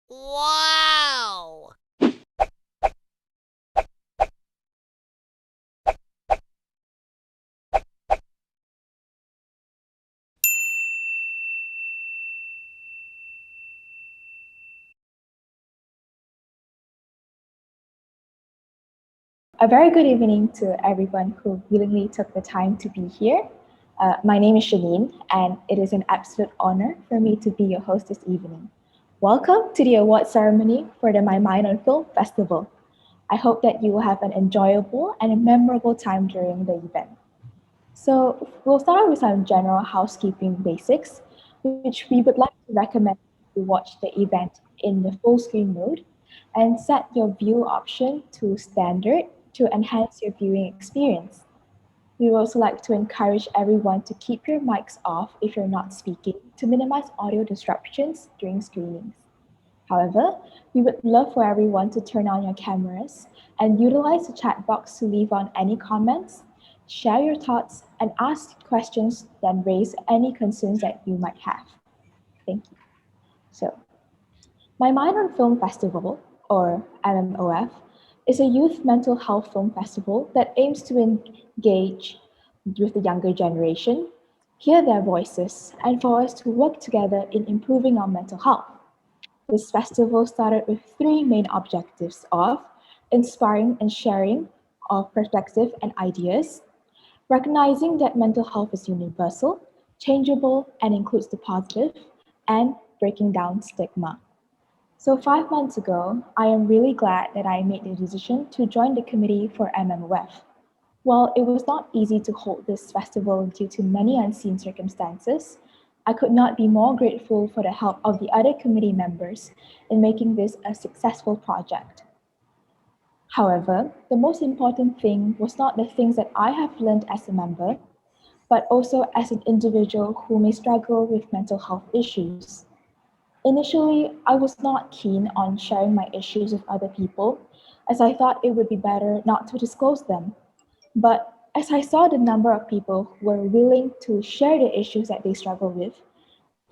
Wow! A very good evening to everyone who willingly took the time to be here. My name is Janine, and it is an absolute honor for me to be your host this evening. Welcome to the award ceremony for the My Mind on Film Festival. I hope that you will have an enjoyable and a memorable time during the event. So we'll start with some general housekeeping basics, which we would like to recommend you watch the event in the full screen mode and set your view option to standard to enhance your viewing experience. We would also like to encourage everyone to keep your mics off if you're not speaking to minimize audio disruptions during screenings. However, we would love for everyone to turn on your cameras and utilize the chat box to leave on any comments, share your thoughts, and ask questions, then raise any concerns that you might have. Thank you. So, My Mind on Film Festival, or MMOF, is a youth mental health film festival that aims to engage with the younger generation, hear their voices, and for us to work together in improving our mental health. This festival started with three main objectives of inspiring and sharing of perspective and ideas, recognizing that mental health is universal, changeable, and includes the positive, and breaking down stigma. So 5 months ago, I am really glad that I made the decision to join the committee for MMOF. While it was not easy to hold this festival due to many unseen circumstances, I could not be more grateful for the help of the other committee members in making this a successful project. However, the most important thing was not the things that I have learned as a member, but also as an individual who may struggle with mental health issues. Initially, I was not keen on sharing my issues with other people, as I thought it would be better not to disclose them. But as I saw the number of people who were willing to share the issues that they struggle with,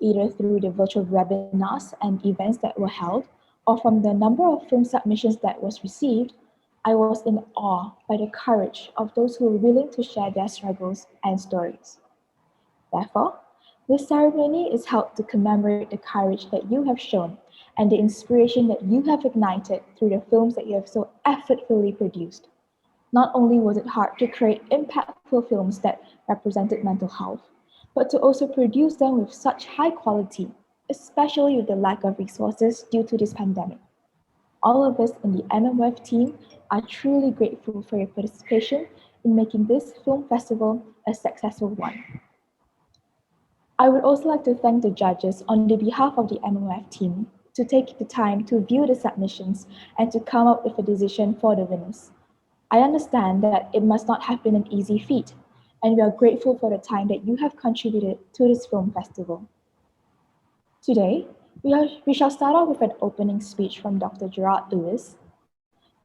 either through the virtual webinars and events that were held, or from the number of film submissions that was received, I was in awe by the courage of those who were willing to share their struggles and stories. Therefore, this ceremony is held to commemorate the courage that you have shown and the inspiration that you have ignited through the films that you have so effortfully produced. Not only was it hard to create impactful films that represented mental health, but to also produce them with such high quality, especially with the lack of resources due to this pandemic. All of us in the MMF team are truly grateful for your participation in making this film festival a successful one. I would also like to thank the judges on the behalf of the MMF team to take the time to view the submissions and to come up with a decision for the winners. I understand that it must not have been an easy feat, and we are grateful for the time that you have contributed to this film festival. Today, we shall start off with an opening speech from Dr. Gerard Lewis,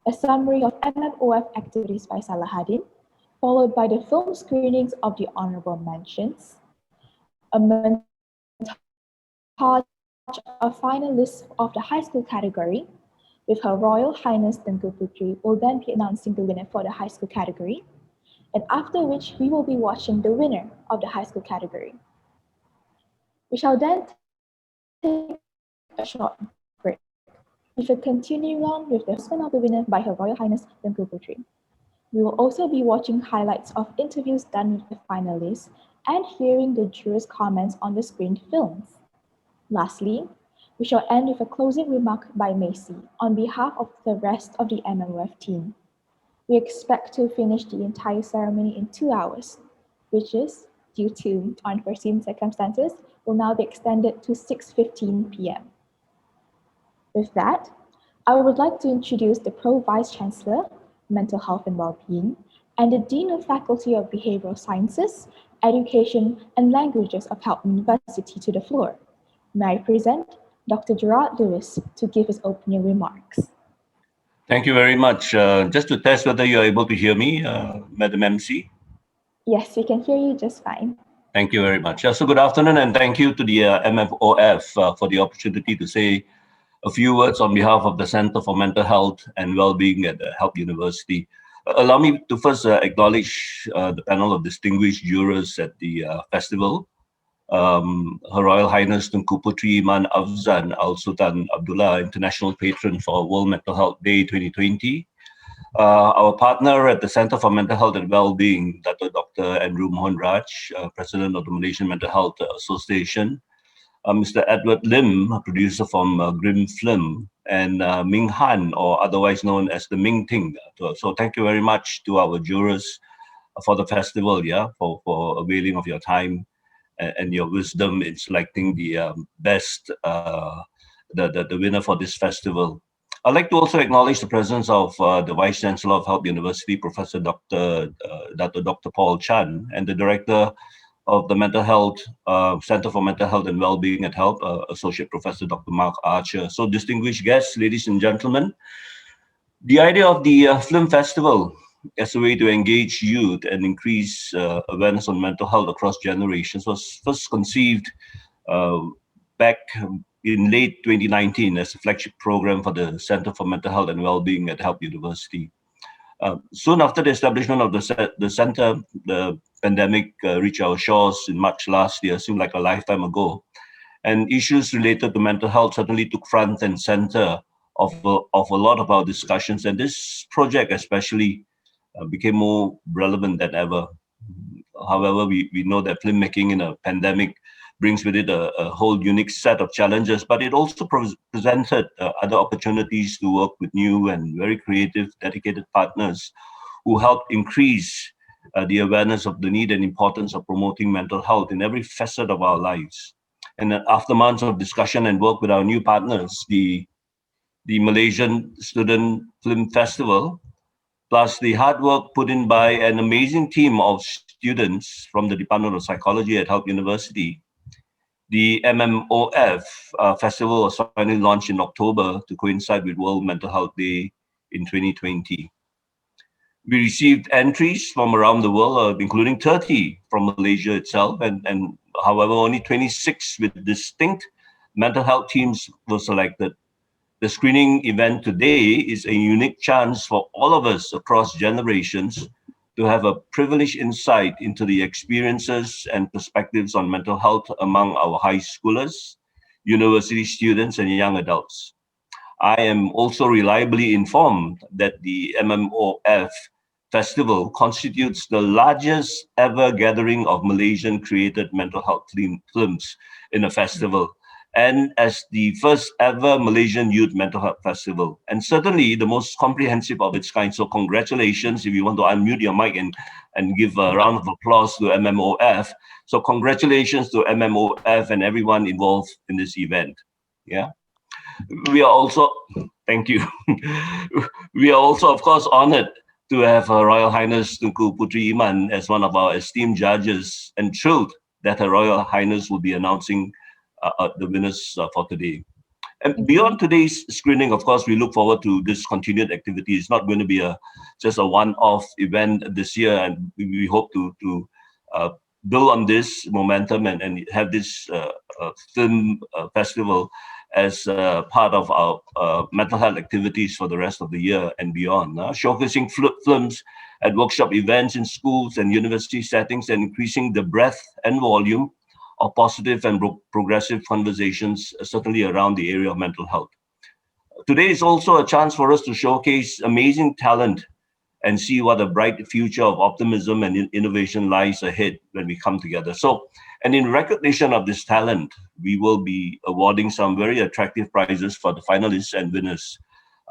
a summary of MMOF activities by Salahuddin, followed by the film screenings of the honourable mentions, a montage of finalists of the high school category, with Her Royal Highness Tengku Puteri will then be announcing the winner for the high school category, and after which we will be watching the winner of the high school category. We shall then take a short break, before continuing on with the announcement of the winner by Her Royal Highness Tengku Puteri. We will also be watching highlights of interviews done with the finalists and hearing the jurors' comments on the screened films. Lastly, we shall end with a closing remark by Macy on behalf of the rest of the MMOF team. We expect to finish the entire ceremony in 2 hours, which is, due to unforeseen circumstances, will now be extended to 6:15 p.m. With that, I would like to introduce the Pro Vice Chancellor, Mental Health and Wellbeing, and the Dean of Faculty of Behavioral Sciences, Education and Languages of Health University to the floor. May I present Dr. Gerard Lewis to give his opening remarks. Thank you very much. Just to test whether you're able to hear me, Madam MC. Yes, we can hear you just fine. Thank you very much. So good afternoon, and thank you to the MMOF for the opportunity to say a few words on behalf of the Center for Mental Health and Wellbeing at Help University. Allow me to first acknowledge the panel of distinguished jurors at the festival. Her Royal Highness Tengku Puteri Iman Afzan Al-Sultan Abdullah, International Patron for World Mental Health Day 2020. Our partner at the Center for Mental Health and Wellbeing, Dato Dr. Andrew Mohanraj, President of the Malaysian Mental Health Association, Mr. Edward Lim, a producer from Grim Film, and Ming Han, or otherwise known as the Ming Ting. So thank you very much to our jurors for the festival, for availing of your time and your wisdom in selecting the best, the winner for this festival. I'd like to also acknowledge the presence of the Vice Chancellor of Help University, Professor Dr. Paul Chan, and the Director of the Mental Health Center for Mental Health and Wellbeing at Help, Associate Professor Dr. Mark Archer. So distinguished guests, ladies and gentlemen, the idea of the film festival as a way to engage youth and increase awareness on mental health across generations was first conceived back in late 2019 as a flagship program for the Center for Mental Health and Wellbeing at Help University. Soon after the establishment of the center, the pandemic reached our shores in March last year, seemed like a lifetime ago. And issues related to mental health certainly took front and center of a lot of our discussions. And this project especially became more relevant than ever. However, we know that filmmaking in a pandemic brings with it a whole unique set of challenges, but it also presented other opportunities to work with new and very creative, dedicated partners who help increase the awareness of the need and importance of promoting mental health in every facet of our lives. And then after months of discussion and work with our new partners, the Malaysian Student Film Festival, plus the hard work put in by an amazing team of students from the Department of Psychology at Help University, the MMOF festival was finally launched in October to coincide with World Mental Health Day in 2020. We received entries from around the world, including 30 from Malaysia itself, and however, only 26 with distinct mental health teams were selected. The screening event today is a unique chance for all of us across generations to have a privileged insight into the experiences and perspectives on mental health among our high schoolers, university students, and young adults. I am also reliably informed that the MMOF Festival constitutes the largest ever gathering of Malaysian created mental health films in a festival, and as the first ever Malaysian Youth Mental Health Festival, and certainly the most comprehensive of its kind. So congratulations, if you want to unmute your mic and give a round of applause to MMOF. So congratulations to MMOF and everyone involved in this event. Yeah. We are also, thank you. We are also, of course, honored to have Her Royal Highness Tengku Puteri Iman as one of our esteemed judges, and thrilled that Her Royal Highness will be announcing the winners for today. And beyond today's screening, of course, we look forward to this continued activity. It's not going to be just a one-off event this year, and we hope to build on this momentum and have this film festival as part of our mental health activities for the rest of the year and beyond, showcasing films at workshop events in schools and university settings, and increasing the breadth and volume of positive and progressive conversations, certainly around the area of mental health. Today is also a chance for us to showcase amazing talent and see what a bright future of optimism and innovation lies ahead when we come together. So, and in recognition of this talent, we will be awarding some very attractive prizes for the finalists and winners.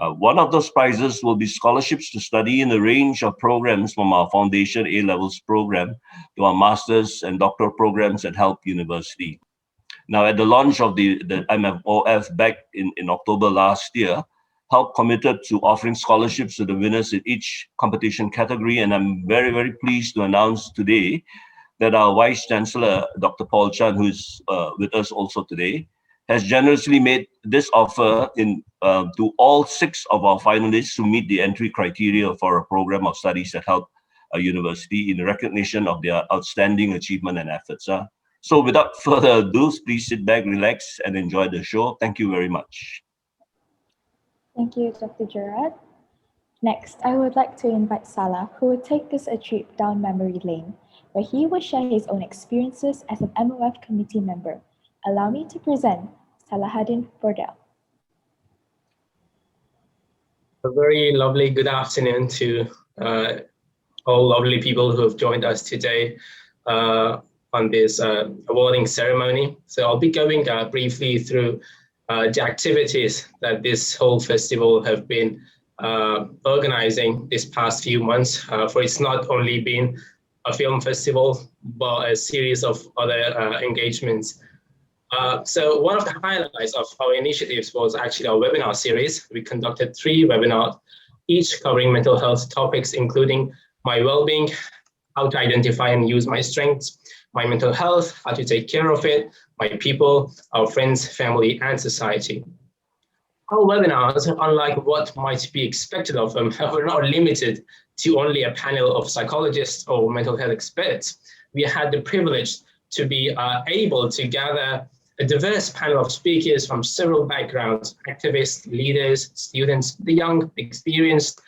One of those prizes will be scholarships to study in a range of programs from our Foundation A-Levels program to our master's and doctoral programs at Help University. Now, at the launch of the MMOF back in October last year, HELP committed to offering scholarships to the winners in each competition category. And I'm very, very pleased to announce today that our Vice Chancellor, Dr. Paul Chan, who is with us also today, has generously made this offer to all 6 of our finalists who meet the entry criteria for a program of studies at HELP University in recognition of their outstanding achievement and efforts. So without further ado, please sit back, relax, and enjoy the show. Thank you very much. Thank you, Dr. Gerard. Next, I would like to invite Salah, who will take us a trip down memory lane, where he will share his own experiences as an MMOF committee member. Allow me to present Salahuddin Bordel. A very lovely good afternoon to all lovely people who have joined us today on this awarding ceremony. So I'll be going briefly through the activities that this whole festival have been organizing this past few months. For it's not only been a film festival, but a series of other engagements. So one of the highlights of our initiatives was actually our webinar series. We conducted 3 webinars, each covering mental health topics, including my well-being, how to identify and use my strengths, my mental health, how to take care of it, my people, our friends, family, and society. Our webinars, unlike what might be expected of them, were not limited to only a panel of psychologists or mental health experts. We had the privilege to be able to gather a diverse panel of speakers from several backgrounds, activists, leaders, students, the young, experienced,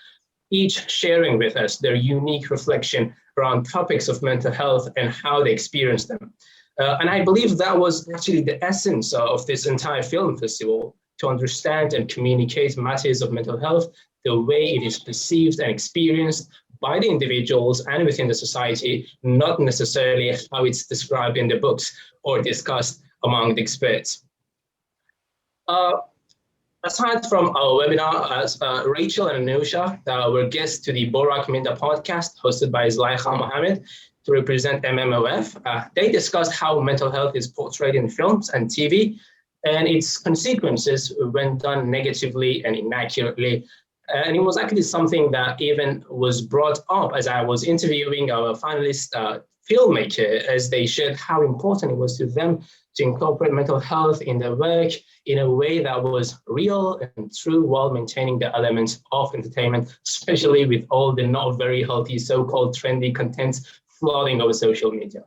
each sharing with us their unique reflection around topics of mental health and how they experience them. And I believe that was actually the essence of this entire film festival, to understand and communicate matters of mental health, the way it is perceived and experienced by the individuals and within the society, not necessarily how it's described in the books or discussed among the experts. Aside from our webinar, Rachel and Anusha were guests to the Borak Minda podcast hosted by Zulaikha Mohammed to represent MMOF. They discussed how mental health is portrayed in films and TV and its consequences when done negatively and inaccurately. And it was actually something that even was brought up as I was interviewing our finalist filmmaker, as they shared how important it was to them to incorporate mental health in their work in a way that was real and true while maintaining the elements of entertainment, especially with all the not very healthy so-called trendy contents flooding over social media.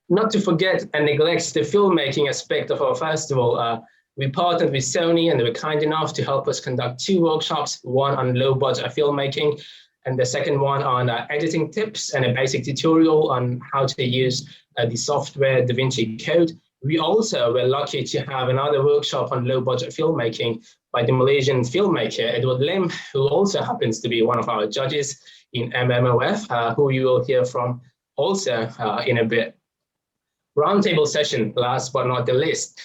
Not to forget and neglect the filmmaking aspect of our festival, we partnered with Sony and they were kind enough to help us conduct 2 workshops, one on low budget filmmaking and the second one on editing tips and a basic tutorial on how to use the software DaVinci Code. We also were lucky to have another workshop on low budget filmmaking by the Malaysian filmmaker, Edward Lim, who also happens to be one of our judges in MMOF, who you will hear from also in a bit. Roundtable session, last but not the least.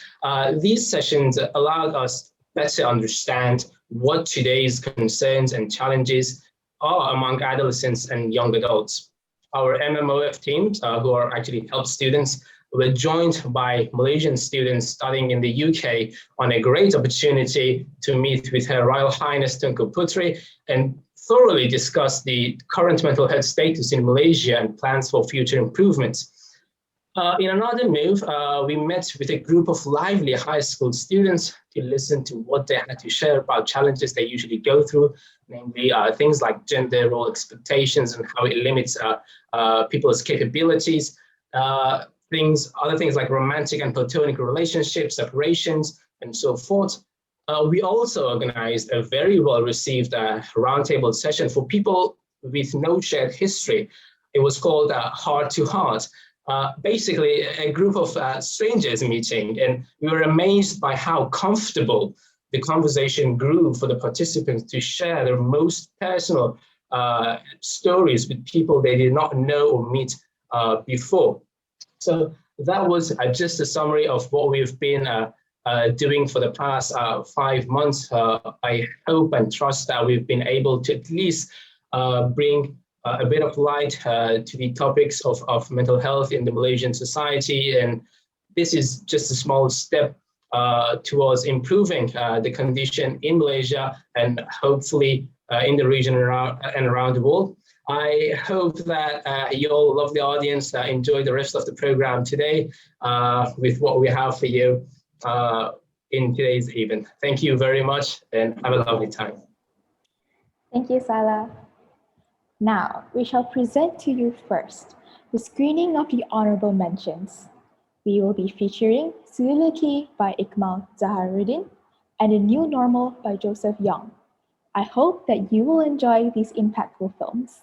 These sessions allowed us better understand what today's concerns and challenges are among adolescents and young adults. Our MMOF teams, who are actually HELP students, were joined by Malaysian students studying in the UK on a great opportunity to meet with Her Royal Highness Tengku Puteri and thoroughly discuss the current mental health status in Malaysia and plans for future improvements. In another move, we met with a group of lively high school students to listen to what they had to share about challenges they usually go through, namely things like gender role expectations and how it limits people's capabilities, other things like romantic and platonic relationships, separations, and so forth. We also organized a very well-received roundtable session for people with no shared history. It was called Heart to Heart. Basically a group of strangers meeting, and we were amazed by how comfortable the conversation grew for the participants to share their most personal stories with people they did not know or meet before. So that was just a summary of what we've been doing for the past 5 months. I hope and trust that we've been able to at least bring a bit of light to the topics of mental health in the Malaysian society. And this is just a small step towards improving the condition in Malaysia and hopefully in the region and around the world. I hope that you all, lovely audience, enjoy the rest of the program today with what we have for you in today's event. Thank you very much and have a lovely time. Thank you, Salah. Now, we shall present to you first the screening of the honourable mentions. We will be featuring Sulaki by Iqmal Zaharuddin and A New Normal by Joseph Young. I hope that you will enjoy these impactful films.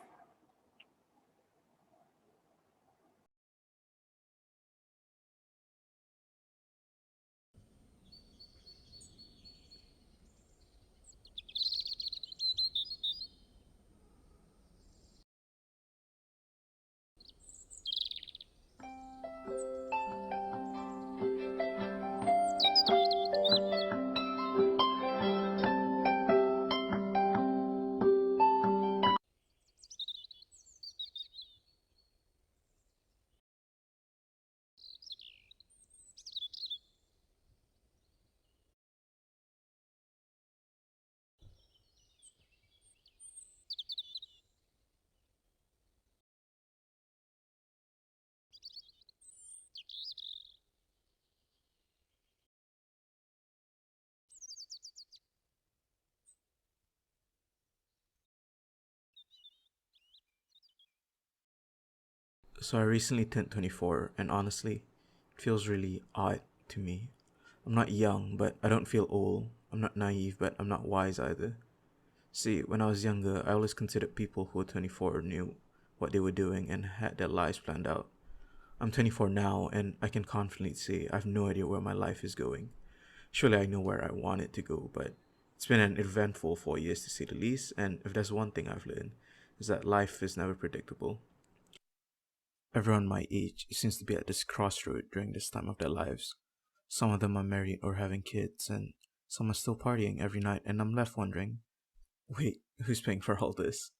So I recently turned 24, and honestly, it feels really odd to me. I'm not young, but I don't feel old. I'm not naive, but I'm not wise either. See, when I was younger, I always considered people who were 24 knew what they were doing and had their lives planned out. I'm 24 now, and I can confidently say I have no idea where my life is going. Surely I know where I want it to go, but it's been an eventful 4 years to say the least, and if there's one thing I've learned, is that life is never predictable. Everyone my age seems to be at this crossroad during this time of their lives. Some of them are married or having kids, and some are still partying every night, and I'm left wondering, wait, who's paying for all this?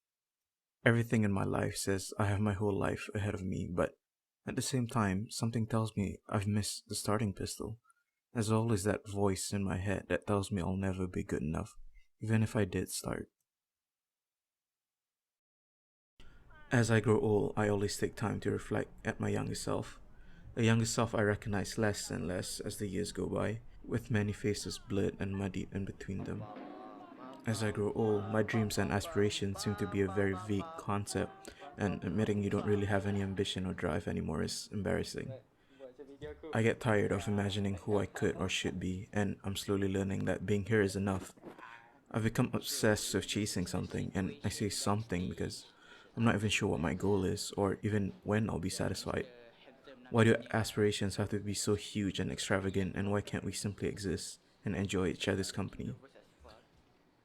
Everything in my life says I have my whole life ahead of me, but at the same time, something tells me I've missed the starting pistol. There's always that voice in my head that tells me I'll never be good enough, even if I did start. As I grow old, I always take time to reflect at my younger self. A younger self I recognize less and less as the years go by, with many faces blurred and muddied in between them. As I grow old, my dreams and aspirations seem to be a very vague concept, and admitting you don't really have any ambition or drive anymore is embarrassing. I get tired of imagining who I could or should be, and I'm slowly learning that being here is enough. I've become obsessed with chasing something, and I say something because I'm not even sure what my goal is, or even when I'll be satisfied. Why do aspirations have to be so huge and extravagant, and why can't we simply exist and enjoy each other's company?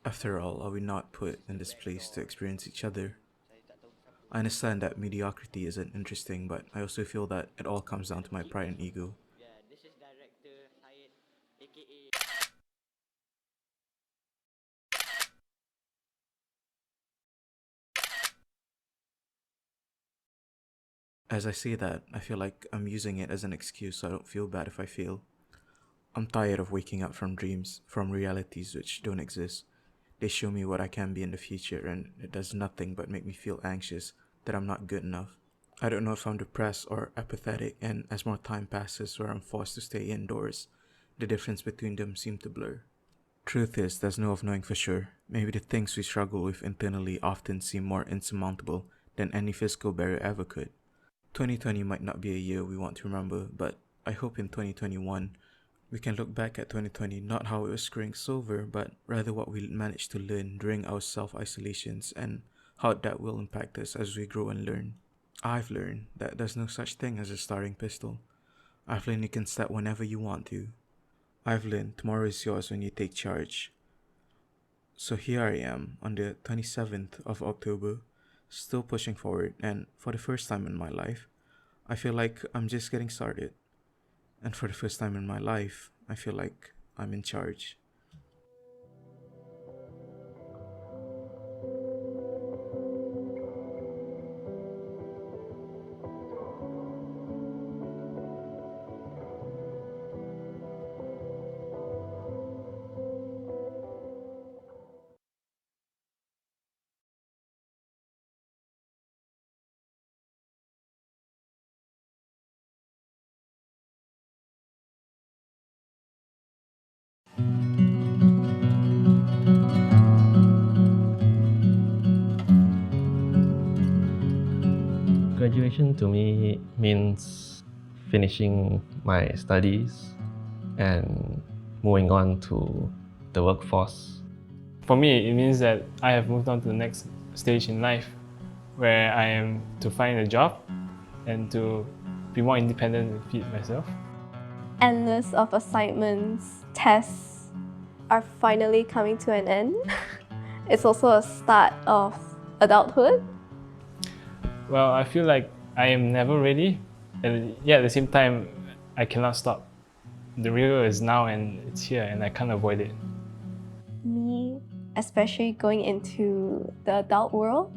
After all, are we not put in this place to experience each other? I understand that mediocrity isn't interesting, but I also feel that it all comes down to my pride and ego. As I say that, I feel like I'm using it as an excuse so I don't feel bad if I fail. I'm tired of waking up from dreams, from realities which don't exist. They show me what I can be in the future, and it does nothing but make me feel anxious that I'm not good enough. I don't know if I'm depressed or apathetic, and as more time passes where I'm forced to stay indoors, the difference between them seem to blur. Truth is, there's no of knowing for sure. Maybe the things we struggle with internally often seem more insurmountable than any physical barrier ever could. 2020 might not be a year we want to remember, but I hope in 2021 we can look back at 2020 not how it was screwing silver, but rather what we managed to learn during our self-isolations and how that will impact us as we grow and learn. I've learned that there's no such thing as a starting pistol. I've learned you can start whenever you want to. I've learned tomorrow is yours when you take charge. So here I am on the 27th of October, still pushing forward, and for the first time in my life, I feel like I'm just getting started. And for the first time in my life, I feel like I'm in charge. Graduation to me means finishing my studies and moving on to the workforce. For me, it means that I have moved on to the next stage in life where I am to find a job and to be more independent and feed myself. Endless of assignments, tests are finally coming to an end. It's also a start of adulthood. Well, I feel like I am never ready, and yet at the same time, I cannot stop. The real is now and it's here and I can't avoid it. Me, especially going into the adult world,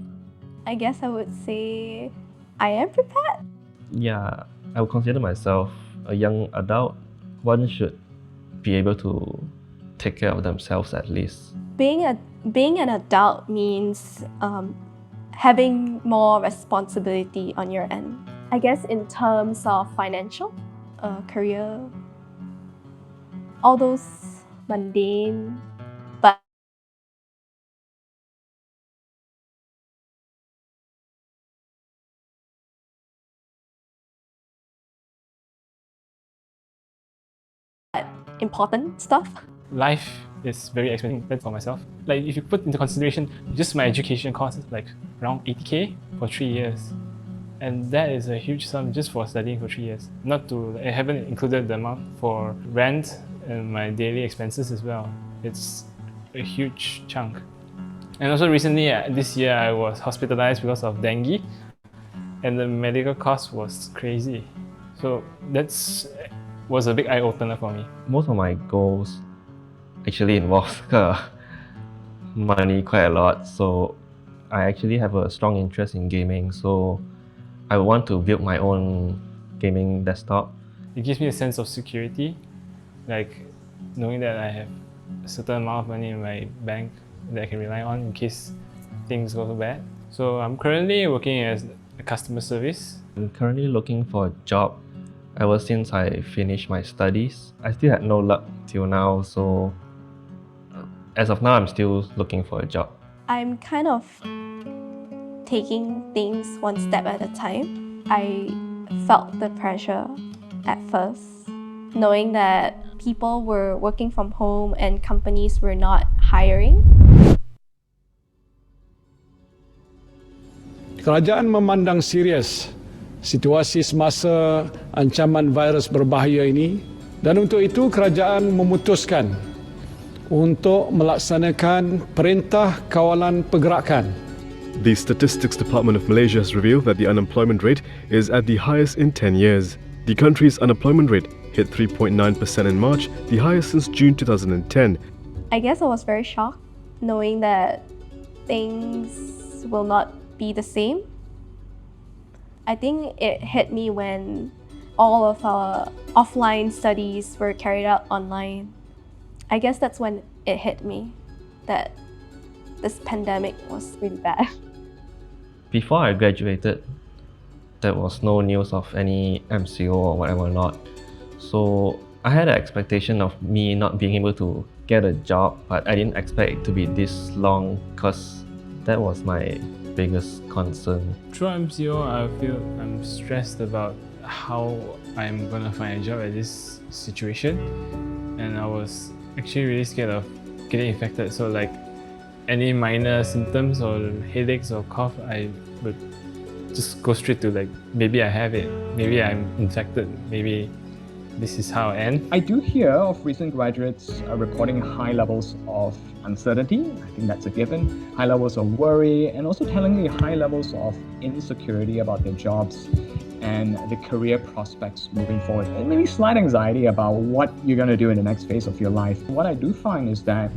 I guess I would say I am prepared. Yeah, I would consider myself a young adult. One should be able to take care of themselves at least. Being an adult means having more responsibility on your end. I guess in terms of financial, career, all those mundane but important stuff. Life is very expensive for myself. Like if you put into consideration just my education cost is like around 80k for 3 years. And that is a huge sum just for studying for 3 years. I haven't included the amount for rent and my daily expenses as well. It's a huge chunk. And also recently, this year, I was hospitalized because of dengue and the medical cost was crazy. So was a big eye-opener for me. Most of my goals actually involve money quite a lot, so I actually have a strong interest in gaming, so I want to build my own gaming desktop. It gives me a sense of security, like knowing that I have a certain amount of money in my bank that I can rely on in case things go bad. So I'm currently working as a customer service. I'm currently looking for a job. Ever since I finished my studies, I still had no luck till now, so as of now, I'm still looking for a job. I'm kind of taking things one step at a time. I felt the pressure at first, knowing that people were working from home and companies were not hiring. Kerajaan memandang serius situasi semasa ancaman virus berbahaya ini, dan untuk itu kerajaan memutuskan untuk melaksanakan perintah kawalan pergerakan. The Statistics Department of Malaysia has revealed that the unemployment rate is at the highest in 10 years. The country's unemployment rate hit 3.9% in March, the highest since June 2010. I guess I was very shocked knowing that things will not be the same. I think it hit me when all of our offline studies were carried out online. I guess that's when it hit me that this pandemic was really bad. Before I graduated, there was no news of any MCO or whatever not. So I had an expectation of me not being able to get a job, but I didn't expect it to be this long because that was my biggest concern. Through MCO, I feel I'm stressed about how I'm gonna find a job at this situation, and I was actually really scared of getting infected. So like any minor symptoms or headaches or cough, I would just go straight to like, maybe I have it, maybe I'm infected, maybe this is how I end. I do hear of recent graduates reporting high levels of uncertainty. I think that's a given. High levels of worry, and also telling me high levels of insecurity about their jobs and the career prospects moving forward. And maybe slight anxiety about what you're going to do in the next phase of your life. What I do find is that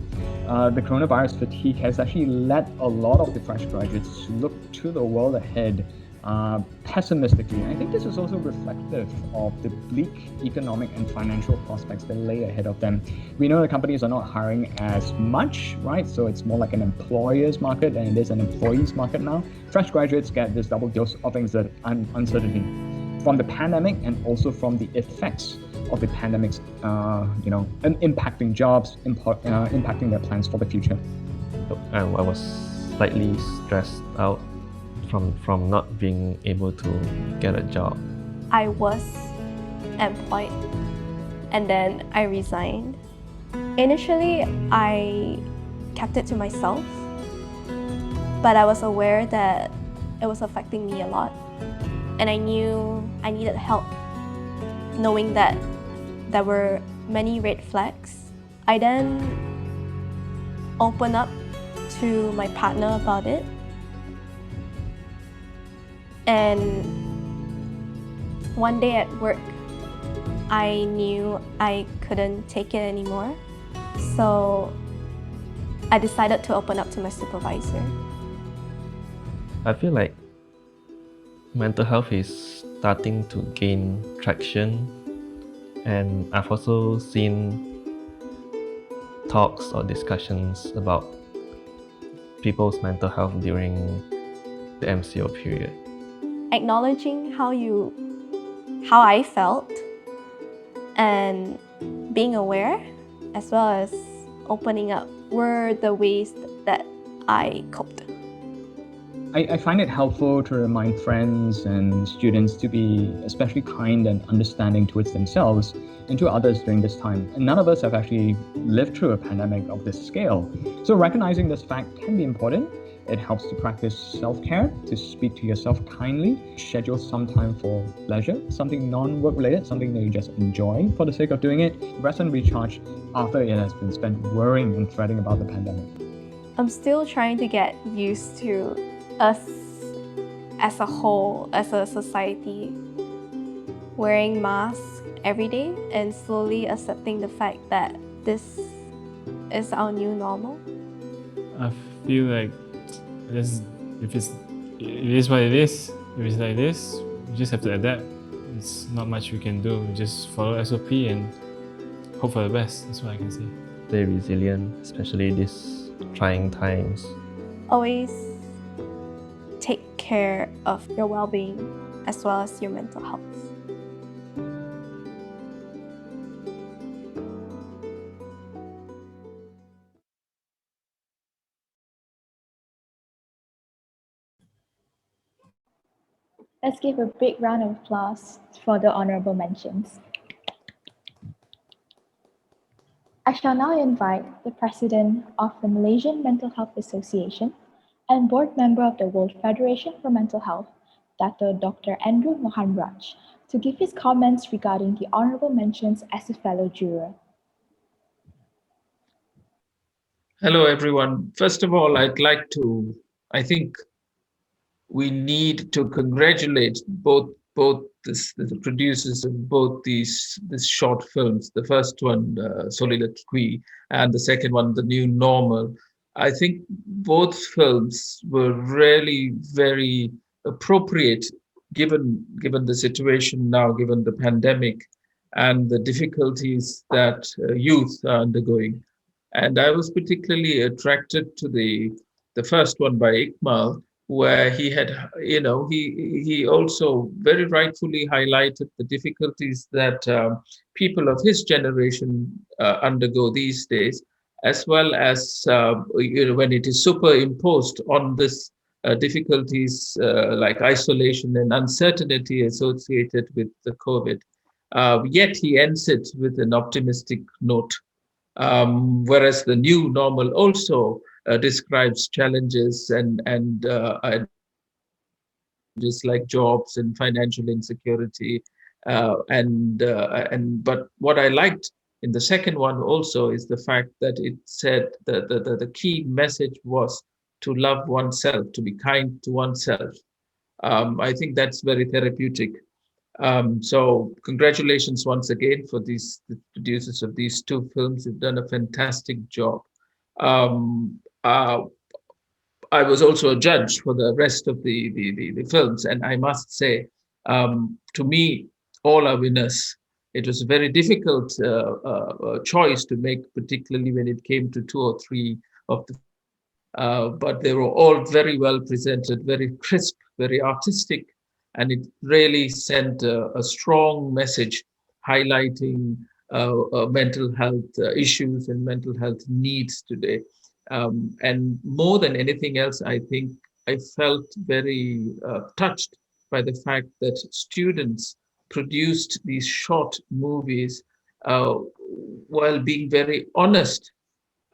the coronavirus fatigue has actually led a lot of the fresh graduates to look to the world ahead pessimistically. I think this is also reflective of the bleak economic and financial prospects that lay ahead of them. We know the companies are not hiring as much, right? So it's more like an employer's market than it is an employee's market now. Fresh graduates get this double dose of uncertainty from the pandemic and also from the effects of the pandemic's, impacting jobs, impacting their plans for the future. I was slightly stressed out from not being able to get a job. I was employed and then I resigned. Initially, I kept it to myself, but I was aware that it was affecting me a lot. And I knew I needed help, knowing that there were many red flags. I then opened up to my partner about it. And one day at work, I knew I couldn't take it anymore. So I decided to open up to my supervisor. I feel like mental health is starting to gain traction, and I've also seen talks or discussions about people's mental health during the MCO period. Acknowledging how I felt and being aware, as well as opening up, were the ways that I coped. I find it helpful to remind friends and students to be especially kind and understanding towards themselves and to others during this time. And none of us have actually lived through a pandemic of this scale. So recognizing this fact can be important. It helps to practice self-care, to speak to yourself kindly, schedule some time for leisure, something non-work related, something that you just enjoy for the sake of doing it. Rest and recharge after it has been spent worrying and fretting about the pandemic. I'm still trying to get used to us as a whole, as a society, wearing masks every day and slowly accepting the fact that this is our new normal. I feel like it is what it is. If it's like this, we just have to adapt. It's not much we can do. We just follow SOP and hope for the best. That's what I can say. Stay resilient, especially these trying times. Always take care of your well-being as well as your mental health. Let's give a big round of applause for the honourable mentions. I shall now invite the President of the Malaysian Mental Health Association and Board Member of the World Federation for Mental Health, Dato Dr. Andrew Mohanraj, to give his comments regarding the honourable mentions as a fellow juror. Hello, everyone. First of all, I think we need to congratulate both the producers of both these short films. The first one, Solidarity, and the second one, The New Normal. I think both films were really very appropriate given the situation now, given the pandemic and the difficulties that youth are undergoing. And I was particularly attracted to the first one by Iqbal, where he had, he also very rightfully highlighted the difficulties that people of his generation undergo these days, as well as when it is superimposed on this difficulties like isolation and uncertainty associated with the COVID. Yet he ends it with an optimistic note. Whereas the new normal also describes challenges and just like jobs and financial insecurity, but what I liked in the second one also is the fact that it said that the key message was to love oneself, to be kind to oneself. I think that's very therapeutic. So congratulations once again for the producers of these two films. They've done a fantastic job. I was also a judge for the rest of the films, and I must say, to me, all are winners. It was a very difficult choice to make, particularly when it came to two or three of the but they were all very well presented, very crisp, very artistic, and it really sent a strong message highlighting mental health issues and mental health needs today. And more than anything else, I think I felt very touched by the fact that students produced these short movies while being very honest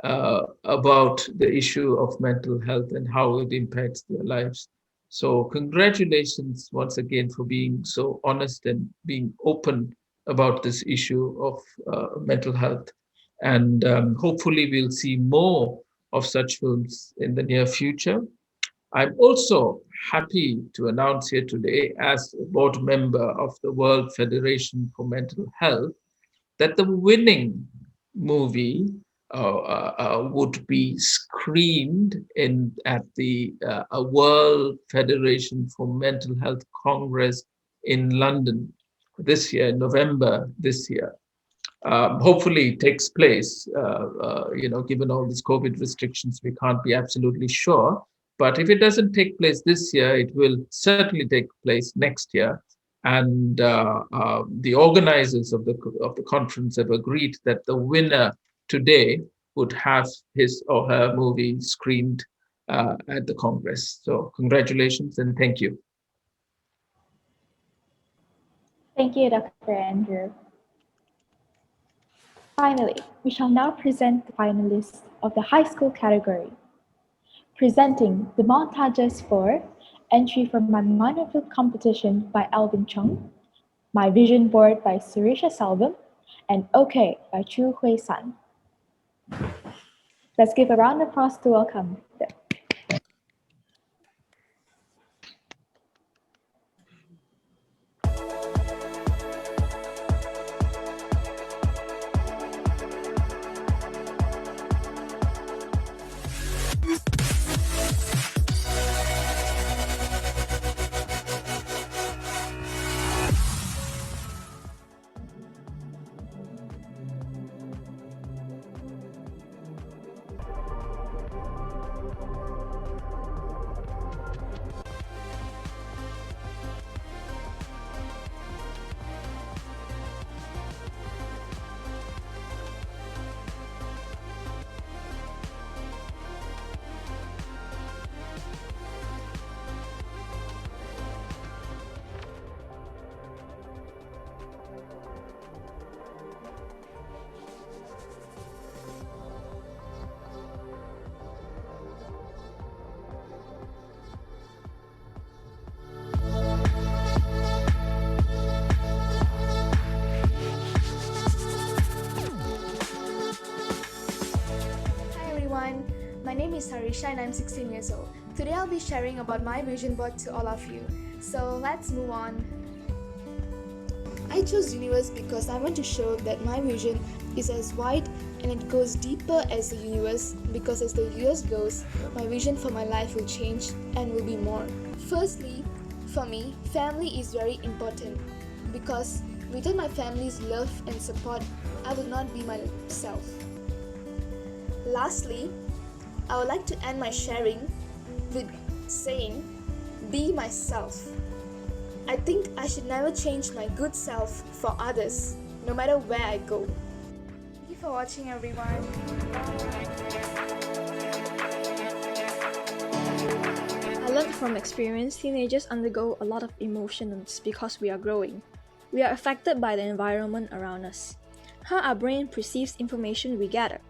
about the issue of mental health and how it impacts their lives. So congratulations once again for being so honest and being open about this issue of mental health. And hopefully we'll see more of such films in the near future. I'm also happy to announce here today, as a board member of the World Federation for Mental Health, that the winning movie would be screened at the World Federation for Mental Health Congress in London this year, in November this year. Hopefully it takes place, given all these COVID restrictions, we can't be absolutely sure. But if it doesn't take place this year, it will certainly take place next year. And the organizers of the conference have agreed that the winner today would have his or her movie screened at the Congress. So congratulations and thank you. Thank you, Dr. Andrew. Finally, we shall now present the finalists of the high school category. Presenting the montages for Entry for My Minor Film Competition by Alvin Chung, My Vision Board by Surisha Salvam, and OK by Chu Hui San. Let's give a round of applause to welcome them. My name is Harisha and I'm 16 years old. Today I'll be sharing about my vision board to all of you. So let's move on. I chose universe because I want to show that my vision is as wide and it goes deeper as the universe, because as the years goes, my vision for my life will change and will be more. Firstly, for me, family is very important because without my family's love and support, I would not be myself. Lastly, I would like to end my sharing with saying, be myself. I think I should never change my good self for others, no matter where I go. Thank you for watching, everyone. I learned from experience, teenagers undergo a lot of emotions because we are growing. We are affected by the environment around us, how our brain perceives information we gather.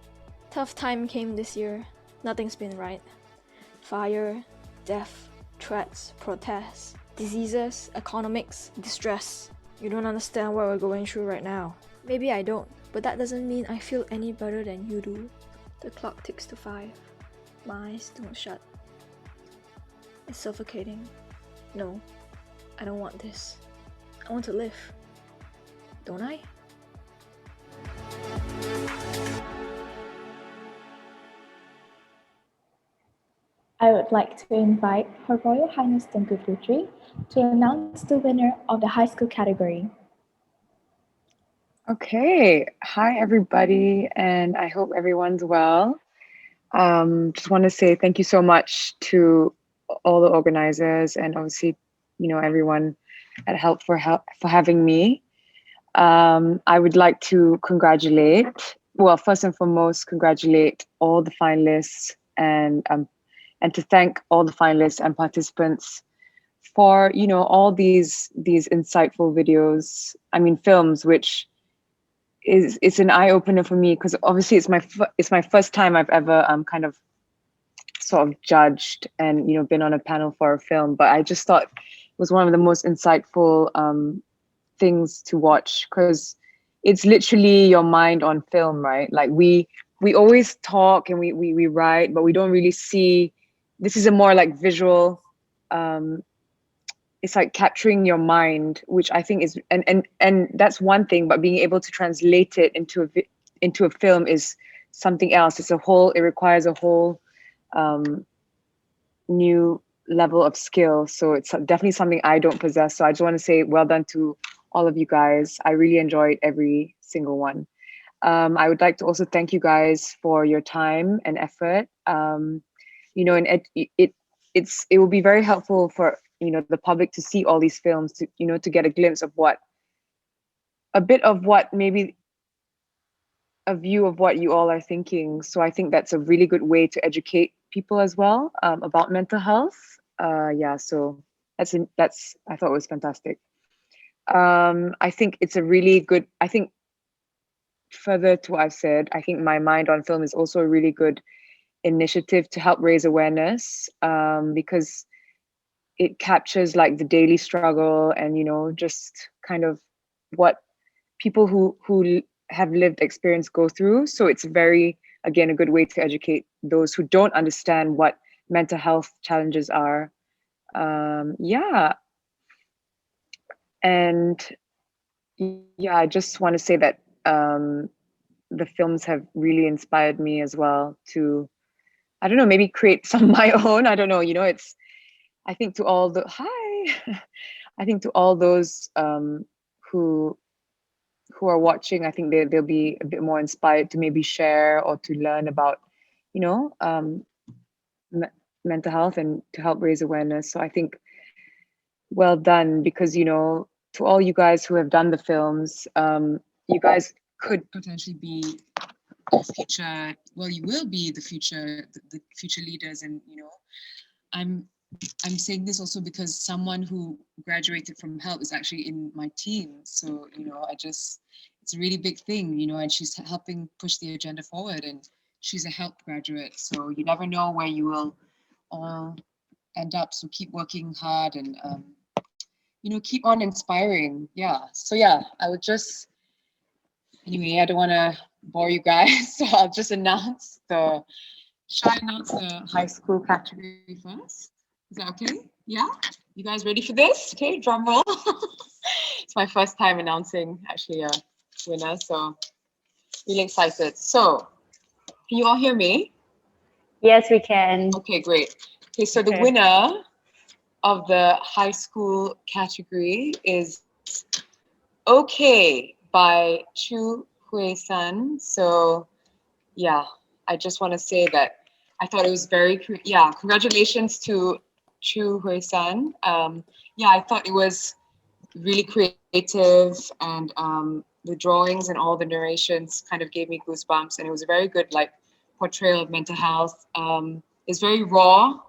Tough time came this year. Nothing's been right. Fire, death, threats, protests, diseases, economics, distress. You don't understand what we're going through right now. Maybe I don't, but that doesn't mean I feel any better than you do. The clock ticks to 5. My eyes don't shut. It's suffocating. No, I don't want this. I want to live. Don't I? I would like to invite Her Royal Highness Tengku Puteri to announce the winner of the high school category. Okay, hi everybody, and I hope everyone's well. Just want to say thank you so much to all the organizers and obviously, everyone at Help for having me. I would like to first and foremost, congratulate all the finalists and and to thank all the finalists and participants for, you know, all these insightful videos. I mean, films, which it's an eye opener for me, because obviously it's my first time I've ever kind of sort of judged and, you know, been on a panel for a film. But I just thought it was one of the most insightful things to watch, because it's literally your mind on film, right? Like we always talk and we write, but we don't really see. This is a more like visual. It's like capturing your mind, which I think is and that's one thing. But being able to translate it into a film is something else. It requires a whole new level of skill. So it's definitely something I don't possess. So I just want to say well done to all of you guys. I really enjoyed every single one. I would like to also thank you guys for your time and effort. You know, and it will be very helpful for, you know, the public to see all these films, to, you know, to get a glimpse of a bit of what maybe a view of what you all are thinking. So I think that's a really good way to educate people as well about mental health. Yeah, so that's I thought it was fantastic. I think it's a really good, I think further to what I've said, I think My Mind on Film is also a really good initiative to help raise awareness, because it captures like the daily struggle and, you know, just kind of what people who have lived experience go through. So it's very, again, a good way to educate those who don't understand what mental health challenges are. Yeah. And yeah, I just want to say that the films have really inspired me as well to, I don't know, maybe create some of my own. I don't know, you know, I think to all the, I think to all those who are watching, I think they'll be a bit more inspired to maybe share or to learn about, you know, mental health and to help raise awareness. So I think well done, because, you know, to all you guys who have done the films, you guys could potentially be the future, well, you will be the future leaders. And, you know, I'm saying this also because someone who graduated from HELP is actually in my team. So, you know, it's a really big thing, you know, and she's helping push the agenda forward, and she's a HELP graduate. So you never know where you will all end up. So keep working hard and, you know, keep on inspiring. Yeah. So yeah, anyway, I don't want to bore you guys. So I'll just announce should I announce the high school category first? Is that okay? Yeah? You guys ready for this? Okay, drum roll. It's my first time announcing actually a winner, so really excited. So, can you all hear me? Yes, we can. Okay, great. Okay, so the winner of the high school category is Okay by Chu Hui-san. So, yeah, I just want to say that I thought it was congratulations to Chu Hui-san. Yeah, I thought it was really creative, and the drawings and all the narrations kind of gave me goosebumps, and it was a very good like portrayal of mental health. It's very raw,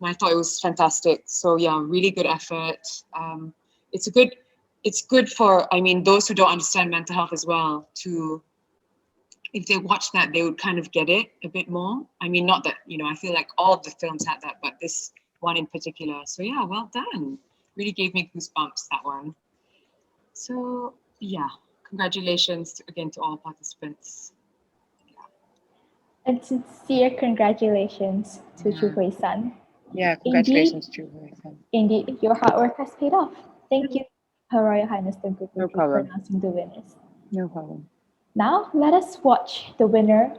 and I thought it was fantastic. So yeah, really good effort. It's good for, I mean, those who don't understand mental health as well, to, if they watch that, they would kind of get it a bit more. I mean, not that, you know, I feel like all of the films had that, but this one in particular. So yeah, well done. Really gave me goosebumps, that one. So yeah, congratulations again to all participants. And sincere congratulations to Chu Hui-san. Yeah, congratulations, Chu Hui-san. Indeed, your hard work has paid off. Thank you, Her Royal Highness Tengku, for announcing the winners. No problem. Now, let us watch the winner's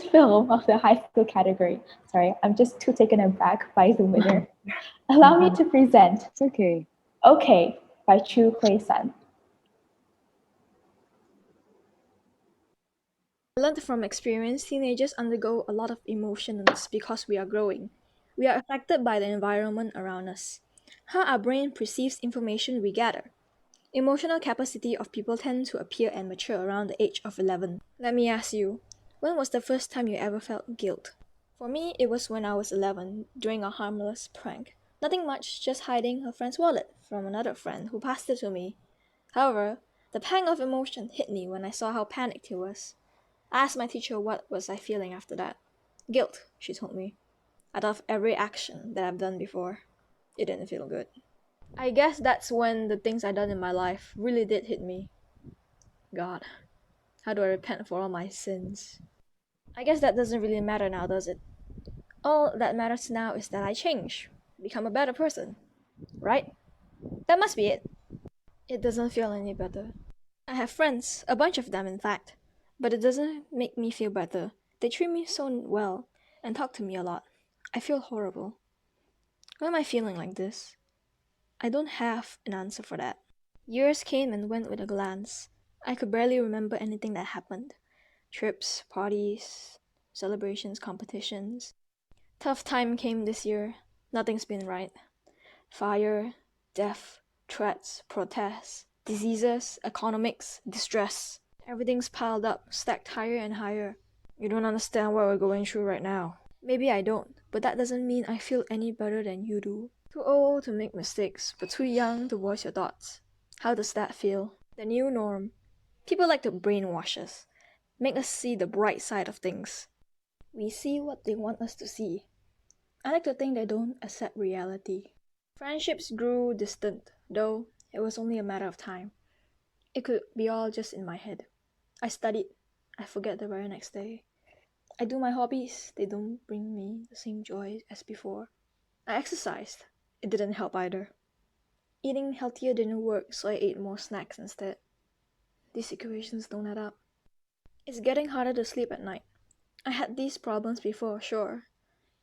film of the high school category. Sorry, I'm just too taken aback by the winner. Allow me to present. It's okay. Okay by Chu Hui-san. I learned from experience, teenagers undergo a lot of emotions because we are growing. We are affected by the environment around us. How our brain perceives information we gather. Emotional capacity of people tend to appear and mature around the age of 11. Let me ask you, when was the first time you ever felt guilt? For me, it was when I was 11, during a harmless prank. Nothing much, just hiding her friend's wallet from another friend who passed it to me. However, the pang of emotion hit me when I saw how panicked he was. I asked my teacher what was I feeling after that. Guilt, she told me. Out of every action that I've done before, it didn't feel good. I guess that's when the things I've done in my life really did hit me. God, how do I repent for all my sins? I guess that doesn't really matter now, does it? All that matters now is that I change, become a better person, right? That must be it. It doesn't feel any better. I have friends, a bunch of them in fact, but it doesn't make me feel better. They treat me so well and talk to me a lot. I feel horrible. Why am I feeling like this? I don't have an answer for that. Years came and went with a glance. I could barely remember anything that happened. Trips, parties, celebrations, competitions. Tough time came this year. Nothing's been right. Fire, death, threats, protests, diseases, economics, distress. Everything's piled up, stacked higher and higher. You don't understand what we're going through right now. Maybe I don't, but that doesn't mean I feel any better than you do. Too old to make mistakes, but too young to voice your thoughts. How does that feel? The new norm. People like to brainwash us, make us see the bright side of things. We see what they want us to see. I like to think they don't accept reality. Friendships grew distant, though it was only a matter of time. It could be all just in my head. I studied. I forget the very next day. I do my hobbies. They don't bring me the same joy as before. I exercised. It didn't help either. Eating healthier didn't work, so I ate more snacks instead. These equations don't add up. It's getting harder to sleep at night. I had these problems before, sure,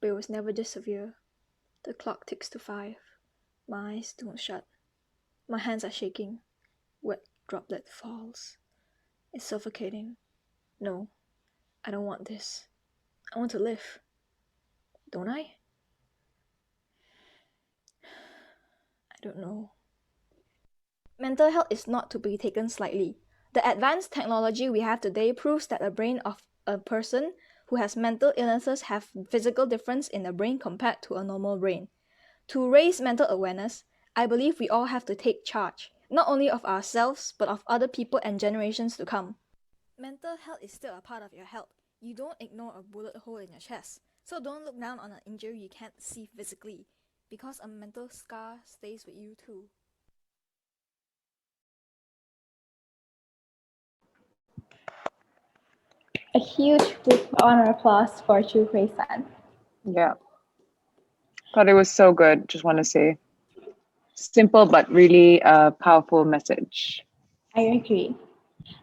but it was never this severe. The clock ticks to 5. My eyes don't shut. My hands are shaking. Wet droplet falls. It's suffocating. No, I don't want this. I want to live. Don't I? I don't know. Mental health is not to be taken slightly. The advanced technology we have today proves that the brain of a person who has mental illnesses have physical difference in the brain compared to a normal brain. To raise mental awareness, I believe we all have to take charge, not only of ourselves, but of other people and generations to come. Mental health is still a part of your health. You don't ignore a bullet hole in your chest. So don't look down on an injury you can't see physically, because a mental scar stays with you too. A huge round of applause for Chu Hui-san. Yeah. Thought it was so good, just want to say. Simple but really powerful message. I agree.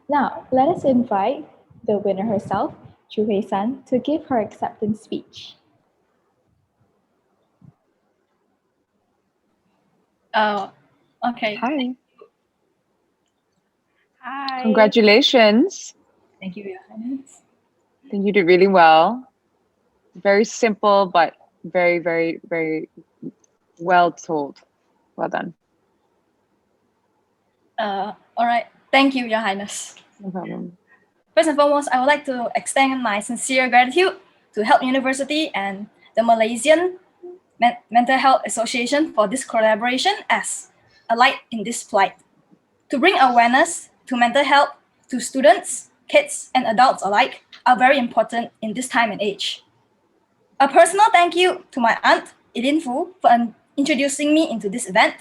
Now, let us invite the winner herself, Chu Hui-san, to give her acceptance speech. Oh, okay. Hi. Hi. Congratulations. Thank you, Your Highness. I think you did really well. Very simple, but very, very, very well told. Well done. All right. Thank you, Your Highness. No problem. First and foremost, I would like to extend my sincere gratitude to Help University and the Malaysian Mental Health Association for this collaboration as a light in this plight. To bring awareness to mental health to students, kids, and adults alike are very important in this time and age. A personal thank you to my aunt, Ilin Fu, for introducing me into this event,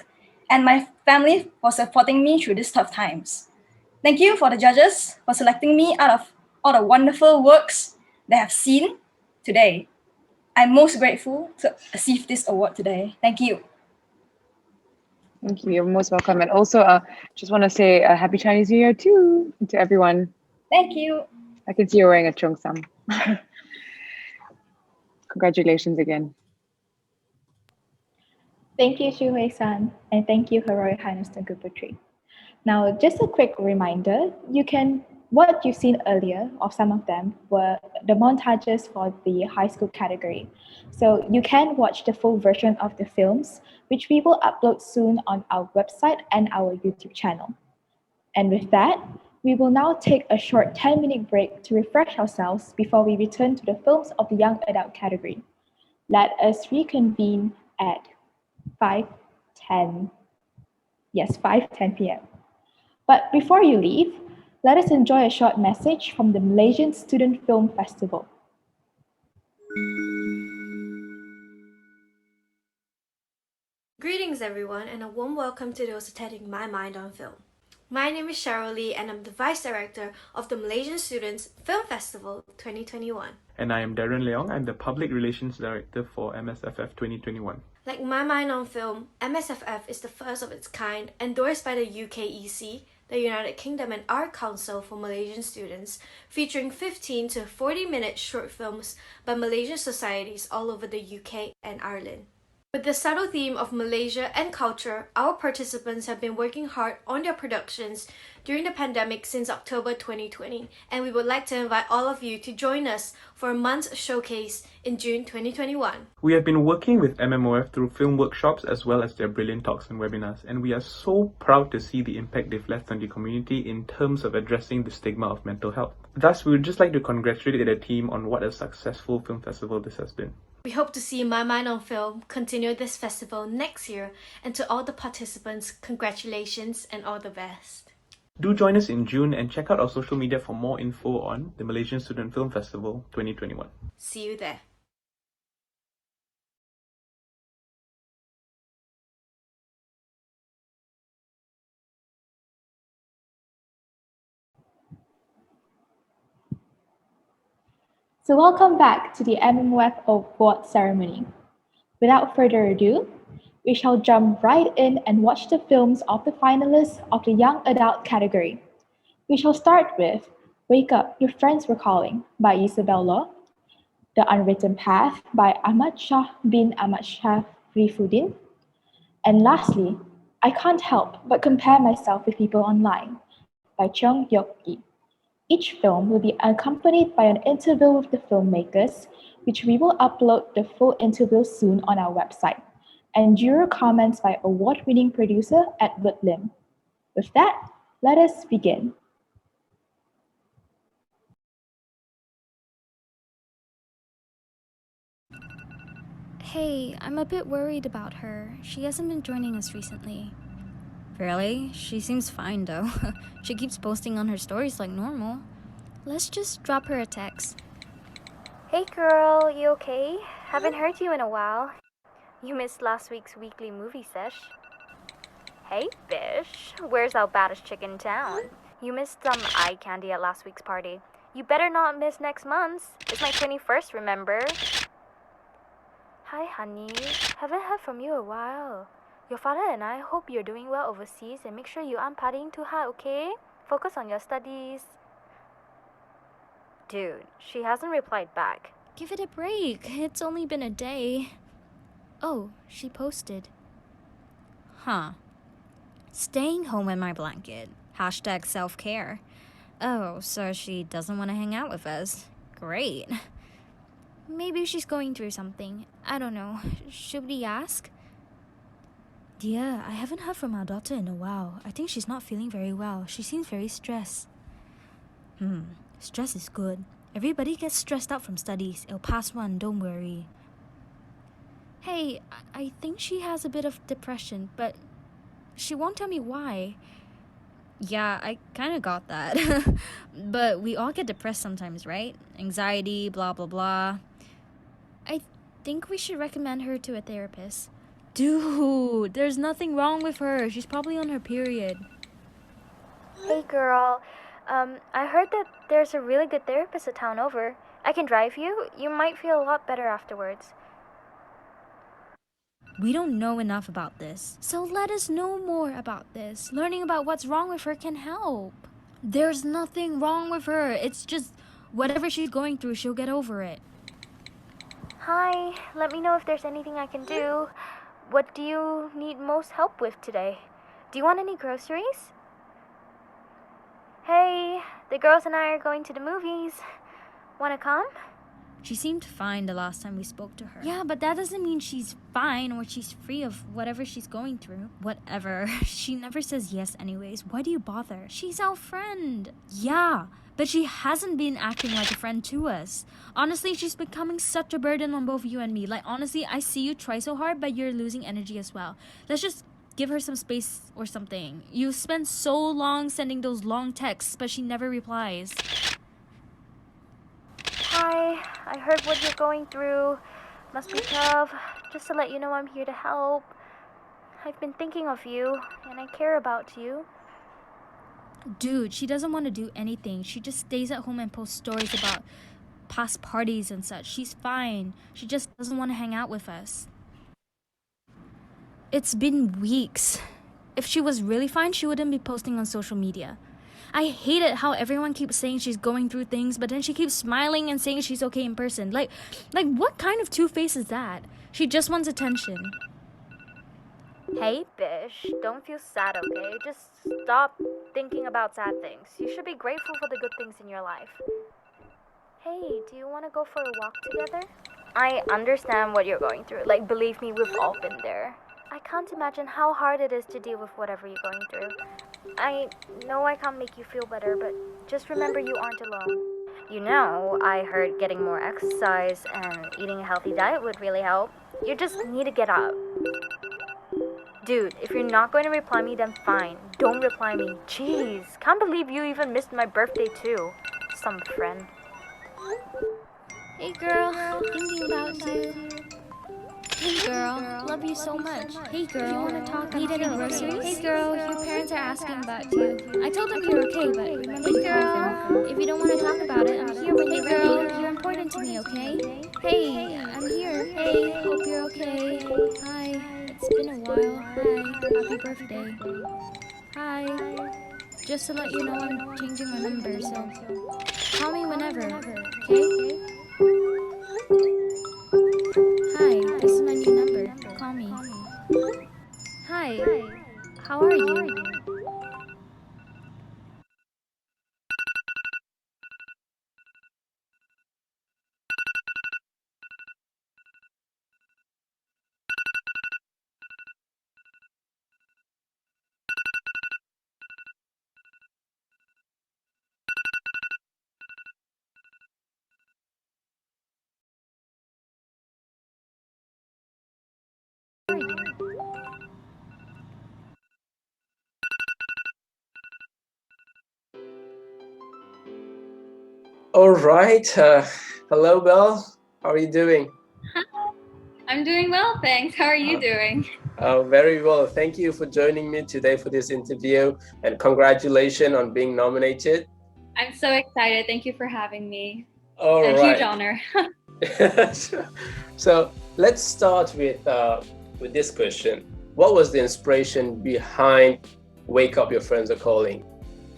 and my family for supporting me through these tough times. Thank you for the judges for selecting me out of all the wonderful works they have seen today. I'm most grateful to receive this award today. Thank you. Thank you. You're most welcome. And also, just want to say a happy Chinese New Year too to everyone. Thank you. I can see you're wearing a cheongsam. Congratulations again. Thank you, Chu Hui-san, and thank you, Her Royal Highness Tengku Puteri. Now, just a quick reminder, what you've seen earlier of some of them were the montages for the high school category. So you can watch the full version of the films, which we will upload soon on our website and our YouTube channel. And with that, We will now take a short 10-minute break to refresh ourselves before we return to the films of the young adult category. Let us reconvene at 5:10 p.m. But before you leave, let us enjoy a short message from the Malaysian Student Film Festival. Greetings everyone and a warm welcome to those attending My Mind on Film. My name is Cheryl Lee and I'm the Vice Director of the Malaysian Students Film Festival 2021. And I am Darren Leong. I'm the Public Relations Director for MSFF 2021. Like My Mind on Film, MSFF is the first of its kind, endorsed by the UKEC, the United Kingdom and Art Council for Malaysian students, featuring 15 to 40-minute short films by Malaysian societies all over the UK and Ireland. With the subtle theme of Malaysia and culture, our participants have been working hard on their productions during the pandemic since October 2020, and we would like to invite all of you to join us for a month's showcase in June 2021. We have been working with MMOF through film workshops as well as their brilliant talks and webinars, and we are so proud to see the impact they've left on the community in terms of addressing the stigma of mental health. Thus, we would just like to congratulate the team on what a successful film festival this has been. We hope to see My Mind on Film continue this festival next year, and to all the participants, congratulations and all the best. Do join us in June and check out our social media for more info on the Malaysian Student Film Festival 2021. See you there. So welcome back to the MMOF Award ceremony. Without further ado, we shall jump right in and watch the films of the finalists of the young adult category. We shall start with Wake Up, Your Friends Were Calling by Isabel Law, The Unwritten Path by Ahmad Shah bin Ahmad Shah Rifuddin, and lastly, I Can't Help But Compare Myself with People Online by Cheong Yok Yi. Each film will be accompanied by an interview with the filmmakers, which we will upload the full interview soon on our website, and juror comments by award-winning producer Edward Lim. With that, let us begin. Hey, I'm a bit worried about her. She hasn't been joining us recently. Really? She seems fine though. She keeps posting on her stories like normal. Let's just drop her a text. Hey girl, you okay? Haven't heard you in a while. You missed last week's weekly movie sesh. Hey fish, where's our baddest chick in town? You missed some eye candy at last week's party. You better not miss next month's. It's my 21st, remember? Hi honey, haven't heard from you a while. Your father and I hope you're doing well overseas and make sure you aren't partying too hard, okay? Focus on your studies. Dude, she hasn't replied back. Give it a break. It's only been a day. Oh, she posted. Huh. Staying home in my blanket. Hashtag self-care. Oh, so she doesn't want to hang out with us. Great. Maybe she's going through something. I don't know. Should we ask? Dear, I haven't heard from our daughter in a while. I think she's not feeling very well. She seems very stressed. Stress is good. Everybody gets stressed out from studies. It'll pass one, don't worry. Hey, I think she has a bit of depression, but she won't tell me why. Yeah, I kind of got that. But we all get depressed sometimes, right? Anxiety, blah, blah, blah. I think we should recommend her to a therapist. Dude, there's nothing wrong with her. She's probably on her period. Hey girl, I heard that there's a really good therapist a town over. I can drive you. You might feel a lot better afterwards. We don't know enough about this, so let us know more about this. Learning about what's wrong with her can help. There's nothing wrong with her. It's just whatever she's going through, she'll get over it. Hi, let me know if there's anything I can do. What do you need most help with today? Do you want any groceries? Hey, the girls and I are going to the movies. Wanna come? She seemed fine the last time we spoke to her. Yeah, but that doesn't mean she's fine or she's free of whatever she's going through. Whatever. She never says yes anyways. Why do you bother? She's our friend. Yeah, but she hasn't been acting like a friend to us. Honestly, she's becoming such a burden on both you and me. Like, honestly, I see you try so hard, but you're losing energy as well. Let's just give her some space or something. You spent so long sending those long texts, but she never replies. Hi, I heard what you're going through. Must be tough. Just to let you know I'm here to help. I've been thinking of you, and I care about you. Dude, she doesn't want to do anything. She just stays at home and posts stories about past parties and such. She's fine. She just doesn't want to hang out with us. It's been weeks. If she was really fine, she wouldn't be posting on social media. I hate it how everyone keeps saying she's going through things, but then she keeps smiling and saying she's okay in person. Like what kind of two-face is that? She just wants attention. Hey, Bish, don't feel sad, okay? Just stop thinking about sad things. You should be grateful for the good things in your life. Hey, do you want to go for a walk together? I understand what you're going through. Like, believe me, we've all been there. I can't imagine how hard it is to deal with whatever you're going through. I know I can't make you feel better, but just remember you aren't alone. You know, I heard getting more exercise and eating a healthy diet would really help. You just need to get up. Dude, if you're not going to reply me, then fine. Don't reply me. Jeez, can't believe you even missed my birthday too. Some friend. Hey girl, thinking about you. Hey girl, love you so much. Hey girl, do you want to talk? Need any groceries? Hey girl, your parents are asking about you. I told them you're okay, but remember to call them. If you don't want to talk about it, I'm here when you're ready. Hey girl, you're important to me, okay? Hey, I'm here. Hey, hope you're okay. Hi, it's been a while. Hi, happy birthday. Hi. Just to let you know, I'm changing my number, so call me whenever, okay? Hi, this is my new number. Call me. Hi, how are you? All right. Hello, Belle. How are you doing? I'm doing well, thanks. How are you doing? Very well. Thank you for joining me today for this interview, and congratulations on being nominated. I'm so excited. Thank you for having me. All a right. huge honor. So let's start with this question. What was the inspiration behind Wake Up, Your Friends Are Calling?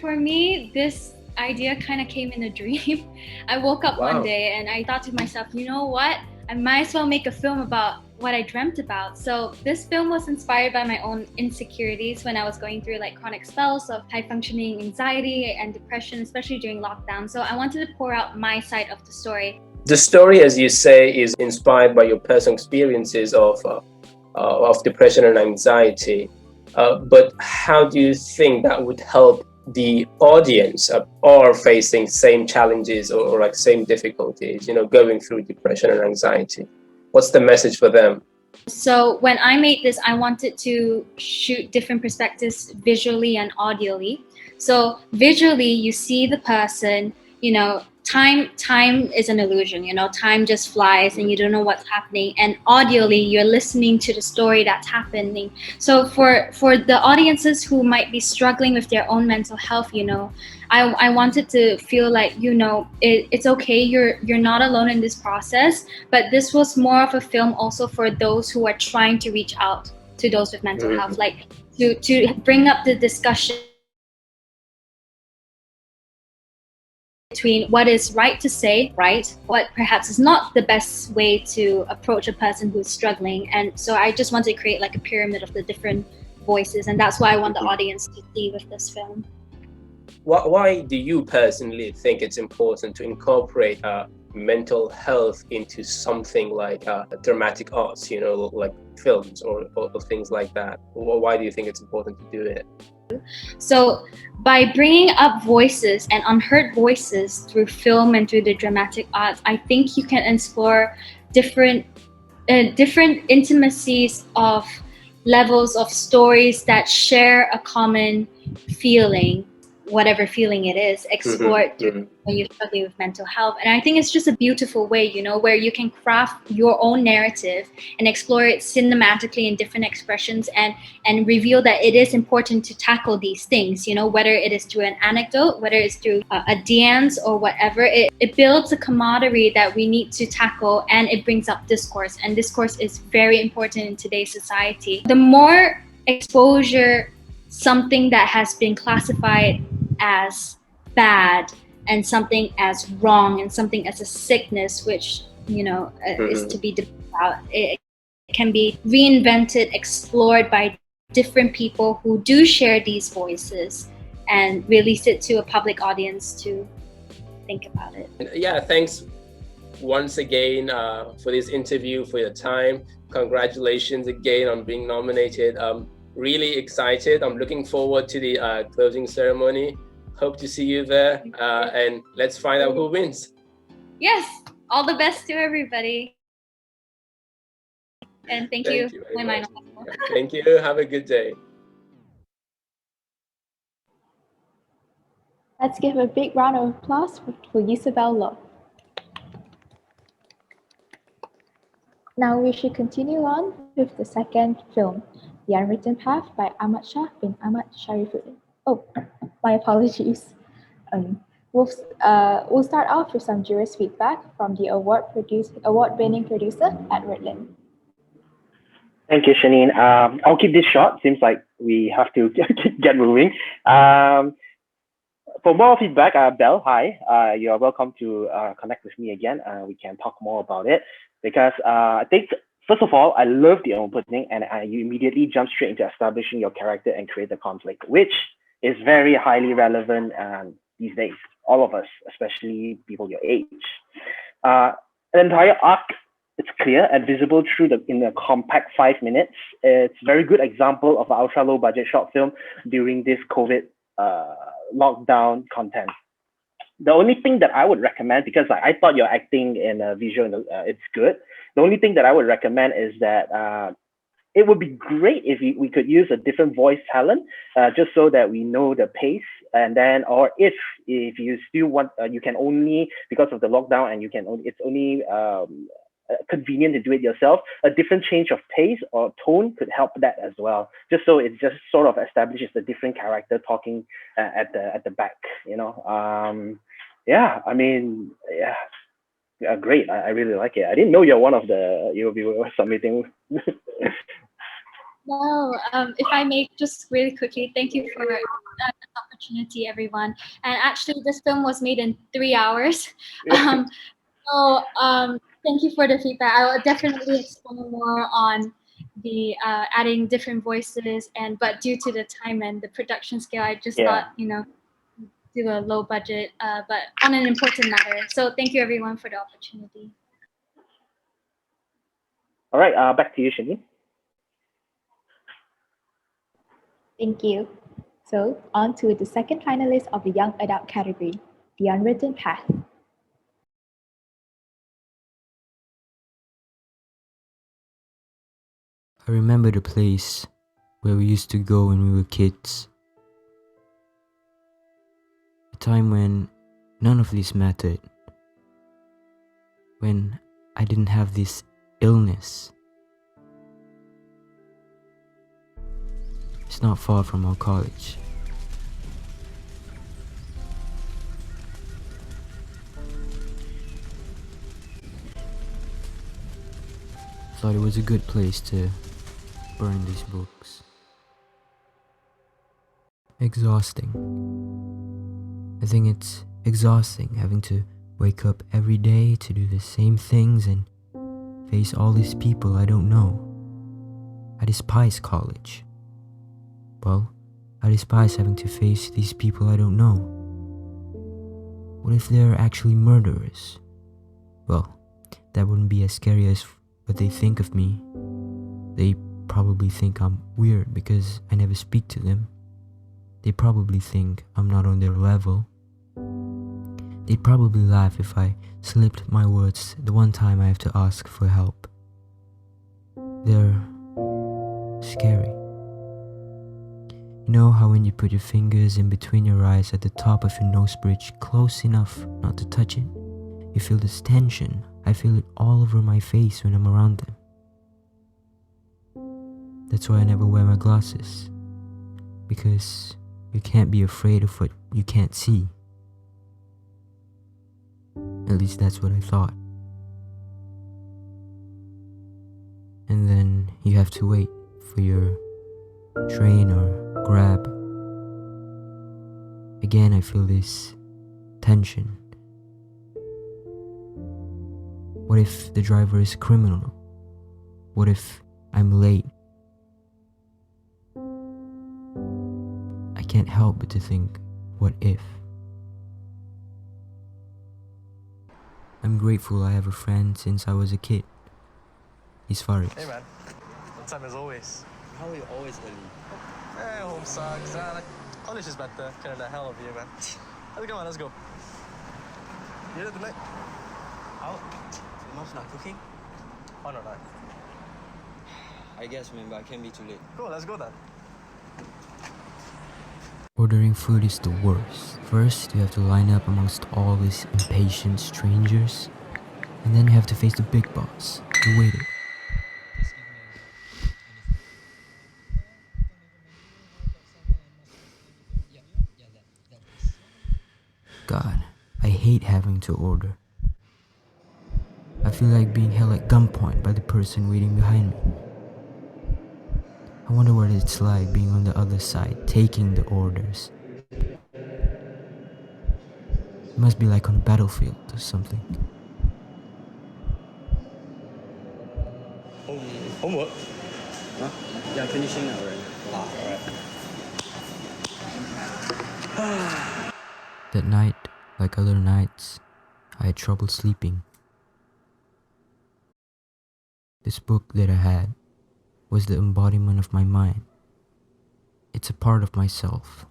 For me, this idea kind of came in a dream. I woke up one day and I thought to myself, you know what? I might as well make a film about what I dreamt about. So this film was inspired by my own insecurities when I was going through like chronic spells of high functioning anxiety and depression, especially during lockdown. So I wanted to pour out my side of the story. The story, as you say, is inspired by your personal experiences of depression and anxiety. But how do you think that would help the audience are facing same challenges or like same difficulties, going through depression and anxiety? What's the message for them? So when I made this, I wanted to shoot different perspectives visually and audially. So visually, you see the person, time is an illusion, time just flies and you don't know what's happening. And audially, you're listening to the story that's happening. So for the audiences who might be struggling with their own mental health, I wanted to feel like, it's okay, you're not alone in this process. But this was more of a film also for those who are trying to reach out to those with mental health, like to bring up the discussion between what is right to say, right, what perhaps is not the best way to approach a person who's struggling. And so I just wanted to create like a pyramid of the different voices, and that's what I want the audience to see with this film. Why do you personally think it's important to incorporate mental health into something like dramatic arts, like films or things like that? Why do you think it's important to do it? So by bringing up voices and unheard voices through film and through the dramatic arts, I think you can explore different intimacies of levels of stories that share a common feeling, whatever feeling it is, explored through when you're struggling with mental health. And I think it's just a beautiful way, where you can craft your own narrative and explore it cinematically in different expressions and reveal that it is important to tackle these things, whether it is through an anecdote, whether it's through a dance or whatever. It builds a camaraderie that we need to tackle, and it brings up discourse. And discourse is very important in today's society. The more exposure something that has been classified as bad and something as wrong and something as a sickness, which is to be debated about, it can be reinvented, explored by different people who do share these voices, and release it to a public audience to think about it. Yeah, thanks once again for this interview, for your time. Congratulations again on being nominated. Really excited. I'm looking forward to the closing ceremony. Hope to see you there, and let's find out who wins. Yes, all the best to everybody. And thank you. Thank you. Have a good day. Let's give a big round of applause for Yusabel Law. Now we should continue on with the second film, The Unwritten Path by Ahmad Shah bin Ahmad Sharifuddin. Oh, my apologies. We'll start off with some jurors' feedback from the award-winning producer, Edward Lim. Thank you, Shanine. I'll keep this short. Seems like we have to get moving. For more feedback, Belle, hi. You are welcome to connect with me again. We can talk more about it, because I think, first of all, I love the opening, and you immediately jump straight into establishing your character and create the conflict, which is very highly relevant these days. All of us, especially people your age. The entire arc, it's clear and visible in a compact 5 minutes. It's a very good example of an ultra low budget short film during this COVID lockdown content. The only thing that I would recommend, because I thought your acting in visual, it's good. The only thing that I would recommend is that it would be great if we could use a different voice talent, just so that we know the pace. And then, or if you still want, you can only, because of the lockdown, and it's only convenient to do it yourself, a different change of pace or tone could help that as well, just so it just sort of establishes a different character talking at the back, great. I really like it. I didn't know you're one of you'll be submitting. No, if I may, just really quickly, thank you for the opportunity, everyone. And actually, this film was made in 3 hours. Thank you for the feedback. I will definitely explore more on the adding different voices, but due to the time and the production scale, I just thought, do a low budget, but on an important matter. So thank you, everyone, for the opportunity. All right, back to you, Shanine. Thank you. So on to the second finalist of the young adult category, The Unwritten Path. I remember the place where we used to go when we were kids. A time when none of this mattered. When I didn't have this illness. It's not far from our college. Thought it was a good place to burn these books. Exhausting. I think it's exhausting having to wake up every day to do the same things and face all these people I don't know. I despise college. Well, I despise having to face these people I don't know. What if they're actually murderers? well, that wouldn't be as scary as what they think of me. They probably think I'm weird because I never speak to them. They probably think I'm not on their level. They'd probably laugh if I slipped my words the one time I have to ask for help. They're scary. You know how when you put your fingers in between your eyes at the top of your nose bridge close enough not to touch it? You feel this tension. I feel it all over my face when I'm around them. That's why I never wear my glasses. Because you can't be afraid of what you can't see. At least that's what I thought. And then you have to wait for your train or grab. Again, I feel this tension. What if the driver is a criminal? What if I'm late? I can't help but to think, what if? I'm grateful I have a friend since I was a kid. He's Faris. Hey man, what time as always? How are you always early? Hey, home sucks. College is better. Kind of the hell of you, man. Let's go, man. Let's go. You ready tonight? Out? Your mom's not cooking? Why not? I guess, man, but I can't be too late. Cool, let's go then. Ordering food is the worst. First, you have to line up amongst all these impatient strangers, and then you have to face the big boss, the waiter. God, I hate having to order. I feel like being held at gunpoint by the person waiting behind me. I wonder what it's like being on the other side, taking the orders. It must be like on a battlefield or something. Homework? Huh? Yeah, I'm finishing now, right? Alright. That night, like other nights, I had trouble sleeping. This book that I had was the embodiment of my mind. It's a part of myself,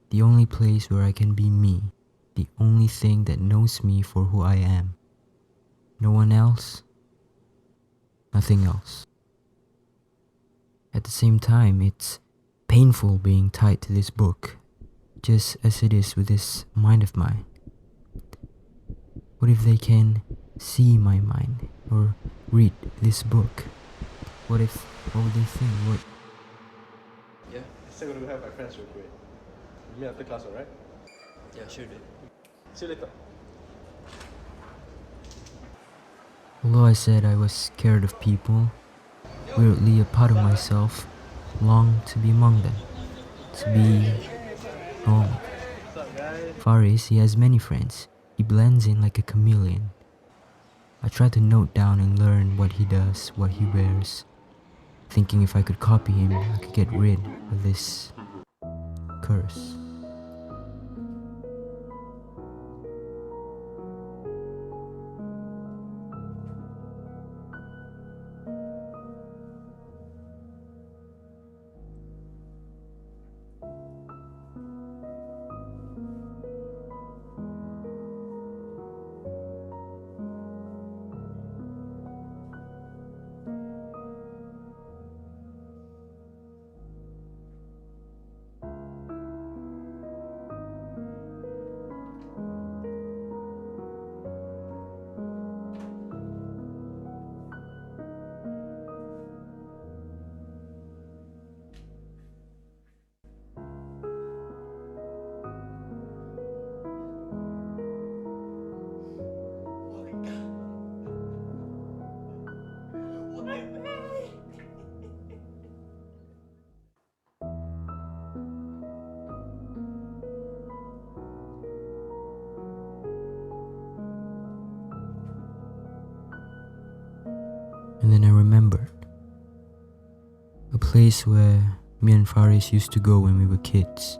the only place where I can be me, the only thing that knows me for who I am. No one else, nothing else. At the same time, it's painful being tied to this book, just as it is with this mind of mine. What if they can see my mind or read this book? What would they think? What? Yeah, I'm still gonna go have my friends real quick. You meet after class, alright? Yeah, sure, dude. See you later. Although I said I was scared of people, weirdly a part of myself longed to be among them, to be normal. Faris, he has many friends. He blends in like a chameleon. I try to note down and learn what he does, what he wears, thinking if I could copy him, I could get rid of this curse. And then I remembered a place where me and Faris used to go when we were kids.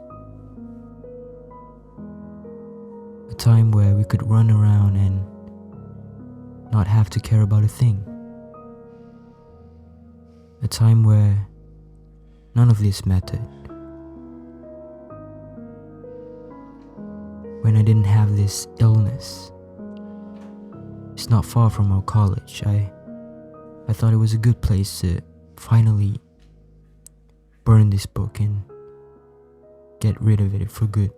A time where we could run around and not have to care about a thing. A time where none of this mattered. When I didn't have this illness. It's not far from our college. I thought it was a good place to finally burn this book and get rid of it for good.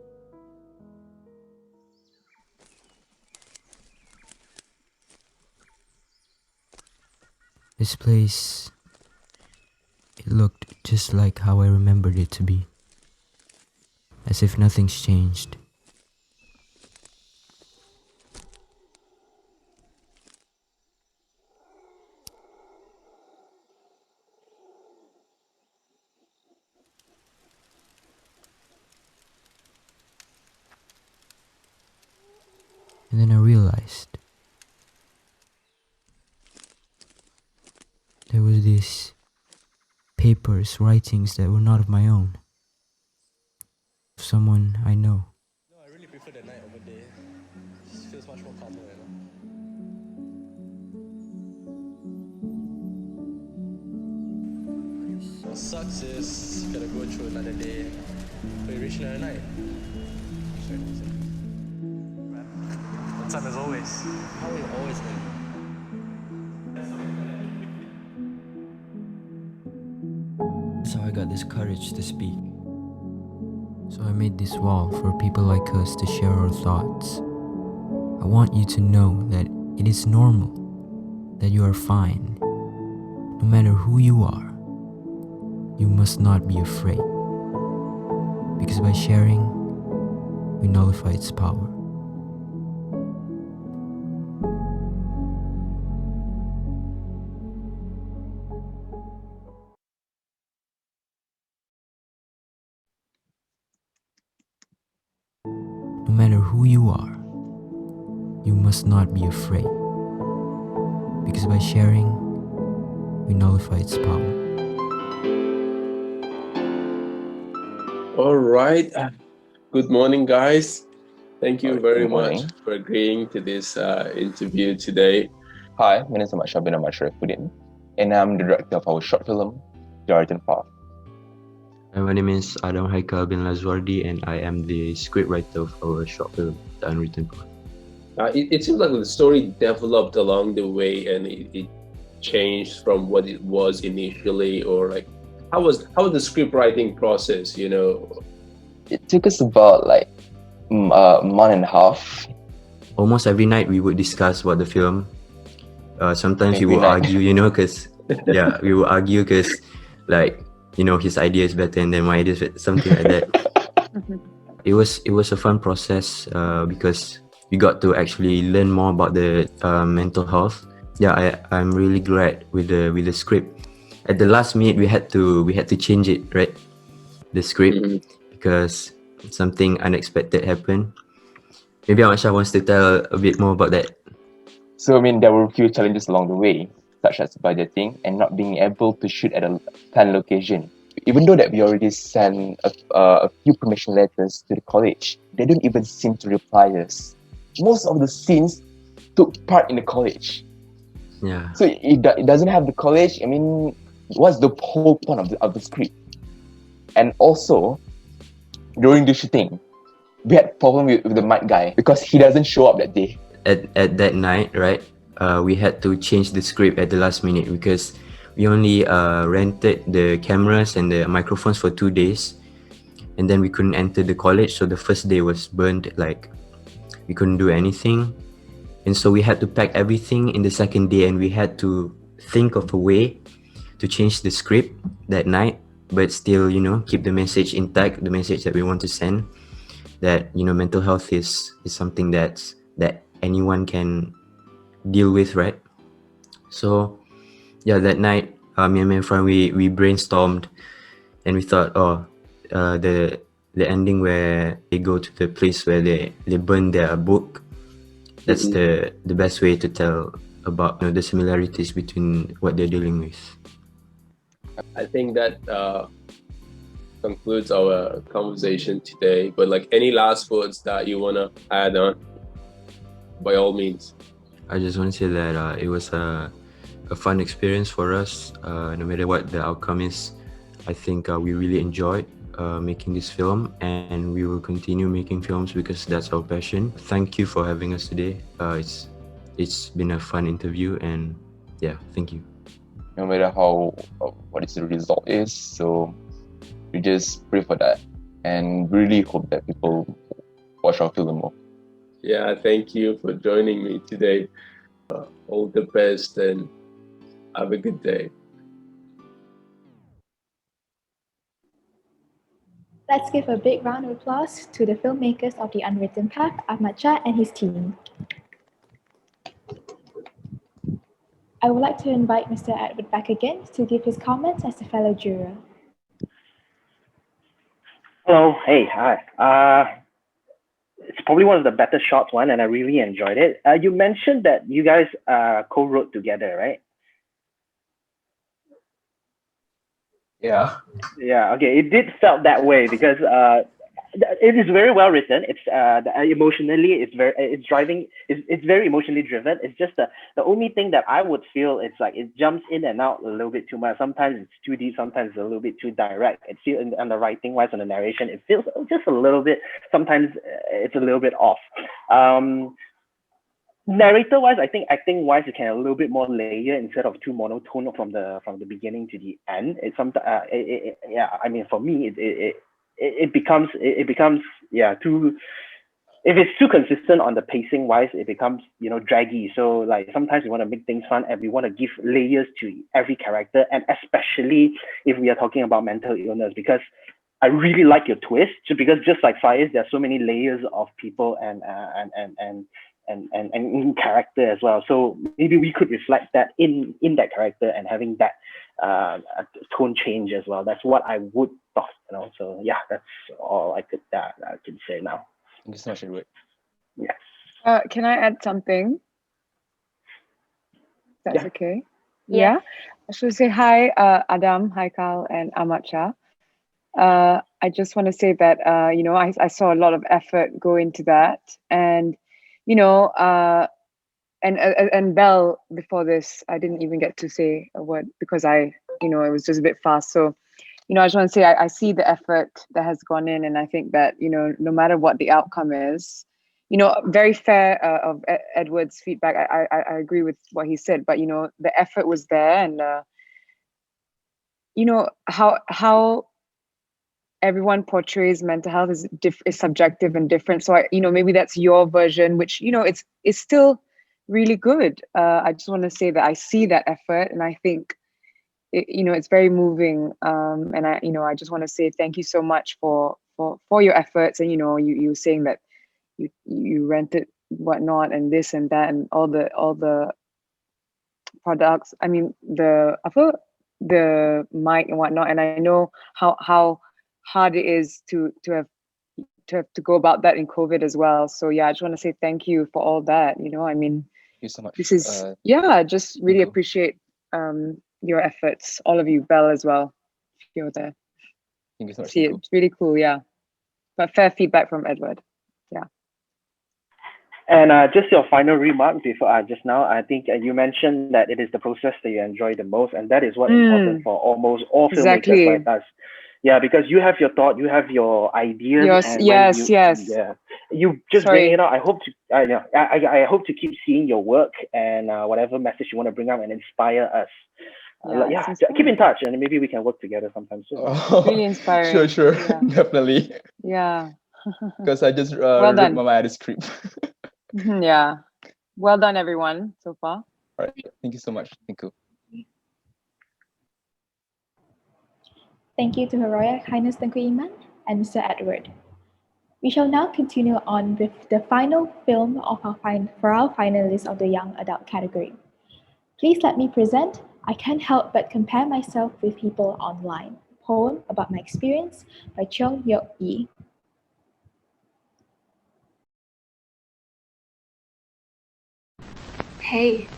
This place, it looked just like how I remembered it to be. As if nothing's changed. And then I realized there was these papers, writings that were not of my own. Someone I know. No, I really prefer the night over day. It feels much more calmer, you know. What sucks is you gotta go through another day, but you reach another night. What time as always? How will you always end? That's how I got this courage to speak. So I made this wall for people like us to share our thoughts. I want you to know that it is normal, that you are fine. No matter who you are, you must not be afraid. Because by sharing, we nullify its power. No matter who you are, you must not be afraid. Because by sharing, we nullify its power. All right. Good morning, guys. Thank you very much morning. for agreeing to this interview today. Hi, my name is Ahmad Syabin Ahmad Sharifuddin, and I'm the director of our short film, The Origin Path. My name is Adam Haikal bin Lazwardi, and I am the scriptwriter of our short film, The Unwritten Path. It seems like the story developed along the way, and it changed from what it was initially, or like how was the script writing process? You know, It took us about like a month and a half. Almost every night we would discuss about the film. Sometimes we Every would night. argue, you know, because we would argue because, like, you know, his idea is better and then my idea is something like that. It was a fun process because we got to actually learn more about the mental health. I'm really glad with the script. At the last minute, we had to change it, right? The script because something unexpected happened. Maybe Amasha wants to tell a bit more about that. So, I mean, there were a few challenges along the way, such as budgeting and not being able to shoot at a planned location. Even though that we already sent a few permission letters to the college, they don't even seem to reply us. Most of the scenes took part in the college. Yeah. So it doesn't have the college. I mean, what's the whole point of the script? And also, during the shooting, we had problem with the mic guy because he doesn't show up that day. At that night, right? We had to change the script at the last minute because we only rented the cameras and the microphones for 2 days, and then we couldn't enter the college. So the first day was burned. Like we couldn't do anything, and so we had to pack everything in the second day, and we had to think of a way to change the script that night, but still, you know, keep the message intact, the message that we want to send, that, you know, mental health is something that anyone can deal with, right? So yeah, that night, me and my friend, we brainstormed, and we thought, the ending where they go to the place where they burn their book, that's the best way to tell about, you know, the similarities between what they're dealing with. I think that concludes our conversation today. But like, any last words that you wanna add on, by all means. I just want to say that it was a fun experience for us. No matter what the outcome is, I think we really enjoyed making this film, and we will continue making films because that's our passion. Thank you for having us today. It's been a fun interview, and yeah, thank you. No matter how what is the result is, so we just pray for that and really hope that people watch our film more. Yeah, thank you for joining me today. All the best and have a good day. Let's give a big round of applause to the filmmakers of The Unwritten Path, Ahmad Shah and his team. I would like to invite Mr. Edward back again to give his comments as a fellow juror. Hello, hey, hi. It's probably one of the better shots one, and I really enjoyed it. You mentioned that you guys co-wrote together, right? Yeah. Yeah. Okay. It did felt that way because it is very well written. It's emotionally, it's very emotionally driven. It's just the only thing that I would feel it's like it jumps in and out a little bit too much. Sometimes it's too deep, sometimes it's a little bit too direct. It's still on the writing wise, on the narration, it feels just a little bit. Sometimes it's a little bit off. Narrator wise, I think acting wise, it can a little bit more layer instead of too monotone from the beginning to the end. It's some yeah. I mean, for me, it becomes too. If it's too consistent on the pacing wise, it becomes draggy. So like sometimes we want to make things fun and we want to give layers to every character, and especially if we are talking about mental illness, because I really like your twist, because just like Faiz, there's so many layers of people and in character as well. So maybe we could reflect that in that character and having that tone change as well. That's what I would thought, So yeah, that's all I could say now. Thank you so much, Edward. Yes. Can I add something? That's okay. Yeah. Yeah. I should say hi, Adam, hi Kyle, and Ahmad Shah. I just want to say that I saw a lot of effort go into that, and and Belle, before this, I didn't even get to say a word because it was just a bit fast. So, I just want to say I see the effort that has gone in, and I think that, no matter what the outcome is, very fair of Edward's feedback. I agree with what he said, but, the effort was there, and, how everyone portrays mental health is subjective and different. So maybe that's your version, which it's still really good. I just want to say that I see that effort, and I think it's very moving. And I just want to say thank you so much for your efforts. And you saying that you rented whatnot and this and that and all the products. I mean the mic and whatnot. And I know how hard it is to have to go about that in COVID as well. So yeah, I just want to say thank you for all that. I mean, thank you so much. This is just really appreciate your efforts, all of you, Belle as well, if you're there. Thank you so much. See, it's really cool, yeah. But fair feedback from Edward. Yeah. And just your final remark before just now, I think you mentioned that it is the process that you enjoy the most, and that is what's important for almost all filmmakers like us. Yeah, because you have your thought, you have your ideas. Yes. Yeah, you just bring it out. I hope to, I hope to keep seeing your work and whatever message you want to bring out and inspire us. Keep in touch, and maybe we can work together sometime soon. Really inspiring. Sure, yeah. Definitely. Yeah. Because I just well read my script. Yeah. Well done, everyone, so far. All right. Thank you so much. Thank you. Thank you to Her Royal Highness Tengku Iman and Mr. Edward. We shall now continue on with the final film of for our finalists of the Young Adult category. Please let me present I Can't Help But Compare Myself with People Online, a poem about my experience by Cheong Yok Yi. Hey,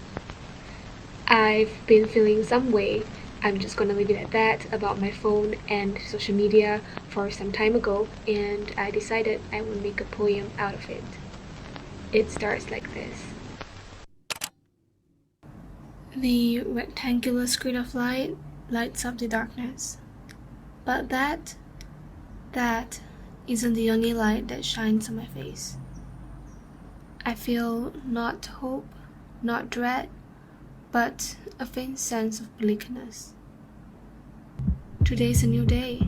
I've been feeling some way. I'm just gonna leave it at that about my phone and social media for some time ago, and I decided I will make a poem out of it. It starts like this. The rectangular screen of light lights up the darkness. But that isn't the only light that shines on my face. I feel not hope, not dread, but a faint sense of bleakness. Today's a new day.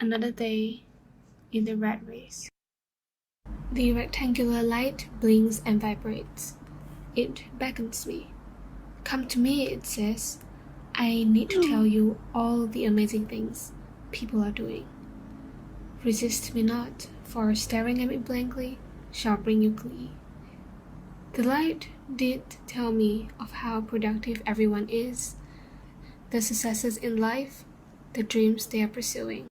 Another day in the rat race. The rectangular light blinks and vibrates. It beckons me. Come to me, it says. I need to tell you all the amazing things people are doing. Resist me not, for staring at me blankly shall bring you glee. The light did tell me of how productive everyone is, the successes in life, the dreams they are pursuing.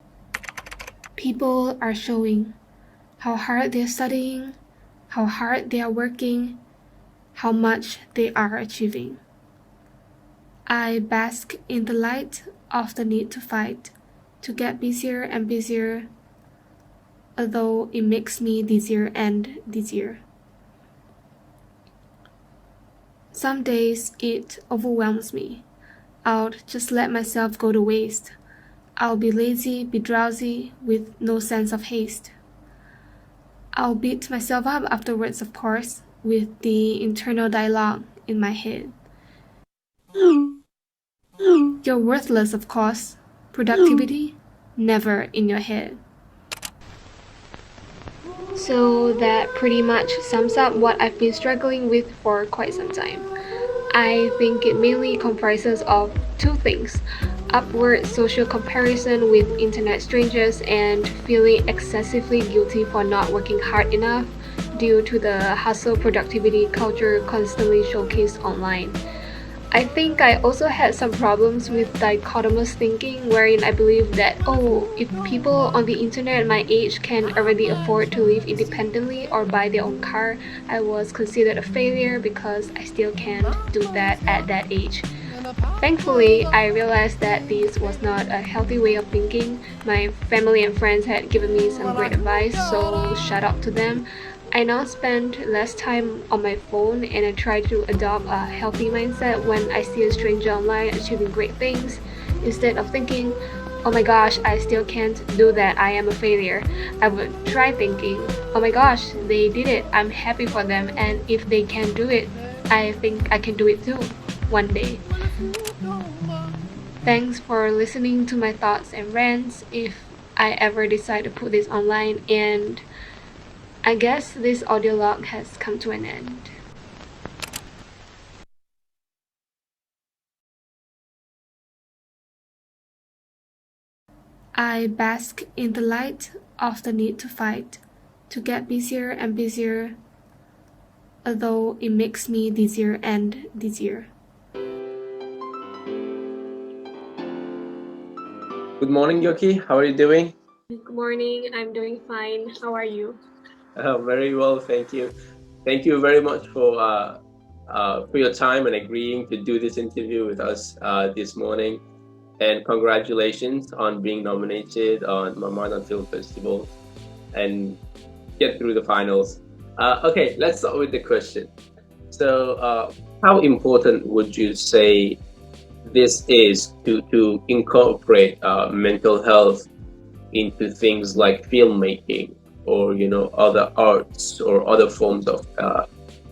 People are showing how hard they are studying, how hard they are working, how much they are achieving. I bask in the light of the need to fight, to get busier and busier, although it makes me dizzier and dizzier. Some days it overwhelms me. I'll just let myself go to waste. I'll be lazy, be drowsy, with no sense of haste. I'll beat myself up afterwards, of course, with the internal dialogue in my head. You're worthless, of course. Productivity? Never in your head. So that pretty much sums up what I've been struggling with for quite some time. I think it mainly comprises of two things: upward social comparison with internet strangers and feeling excessively guilty for not working hard enough due to the hustle productivity culture constantly showcased online. I think I also had some problems with dichotomous thinking, wherein I believe that, if people on the internet my age can already afford to live independently or buy their own car, I was considered a failure because I still can't do that at that age. Thankfully, I realized that this was not a healthy way of thinking. My family and friends had given me some great advice, so shout out to them. I now spend less time on my phone and I try to adopt a healthy mindset when I see a stranger online achieving great things. Instead of thinking, oh my gosh, I still can't do that, I am a failure, I would try thinking, oh my gosh, they did it, I'm happy for them, and if they can do it, I think I can do it too, one day. Thanks for listening to my thoughts and rants. If I ever decide to put this online, and I guess this audio log has come to an end. I bask in the light of the need to fight, to get busier and busier, although it makes me dizzier and dizzier. Good morning, Yoki. How are you doing? Good morning, I'm doing fine. How are you? Very well, thank you. Thank you very much for your time and agreeing to do this interview with us this morning. And congratulations on being nominated on Mamana Film Festival and get through the finals. Okay, let's start with the question. So, how important would you say this is to incorporate mental health into things like filmmaking or other arts or other forms of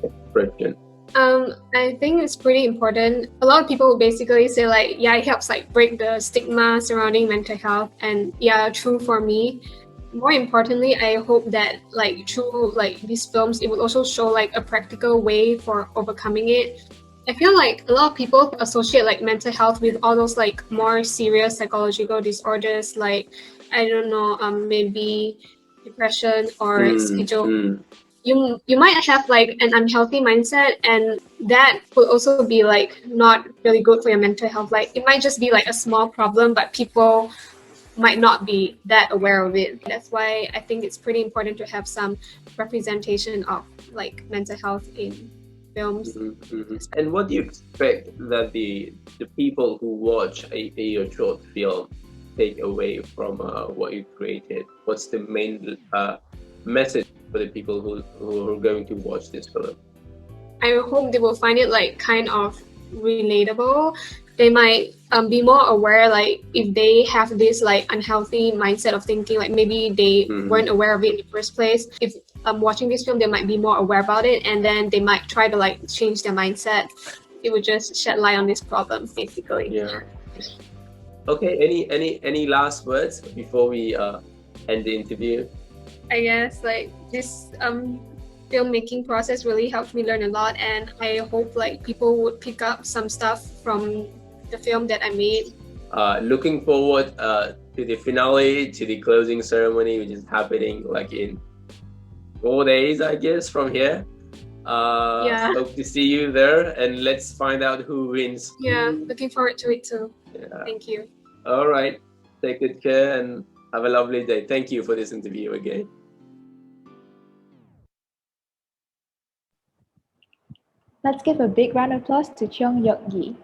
expression? I think it's pretty important. A lot of people basically say it helps break the stigma surrounding mental health, and true for me. More importantly, I hope that through these films, it will also show a practical way for overcoming it. I feel like a lot of people associate mental health with all those more serious psychological disorders, I don't know, maybe depression or schizophrenia. You might have an unhealthy mindset, and that could also be not really good for your mental health. It might just be a small problem, but people might not be that aware of it. That's why I think it's pretty important to have some representation of mental health in films. And what do you expect that the the people who watch your short film take away from what you created? What's the main message for the people who are going to watch this film? I hope they will find it like kind of relatable. They might be more aware, like if they have this like unhealthy mindset of thinking, like maybe they weren't aware of it in the first place. If watching this film, they might be more aware about it, and then they might try to like change their mindset. It would just shed light on this problem, basically. Yeah. Okay. Any last words before we end the interview? I guess like this filmmaking process really helped me learn a lot, and I hope like people would pick up some stuff from the film that I made. Looking forward to the finale, to the closing ceremony, which is happening like in 4 days, I guess, from here. Yeah. Hope to see you there, and let's find out who wins. Yeah, looking forward to it too. Yeah. Thank you. All right. Take good care and have a lovely day. Thank you for this interview again. Let's give a big round of applause to Cheong Yok Gi.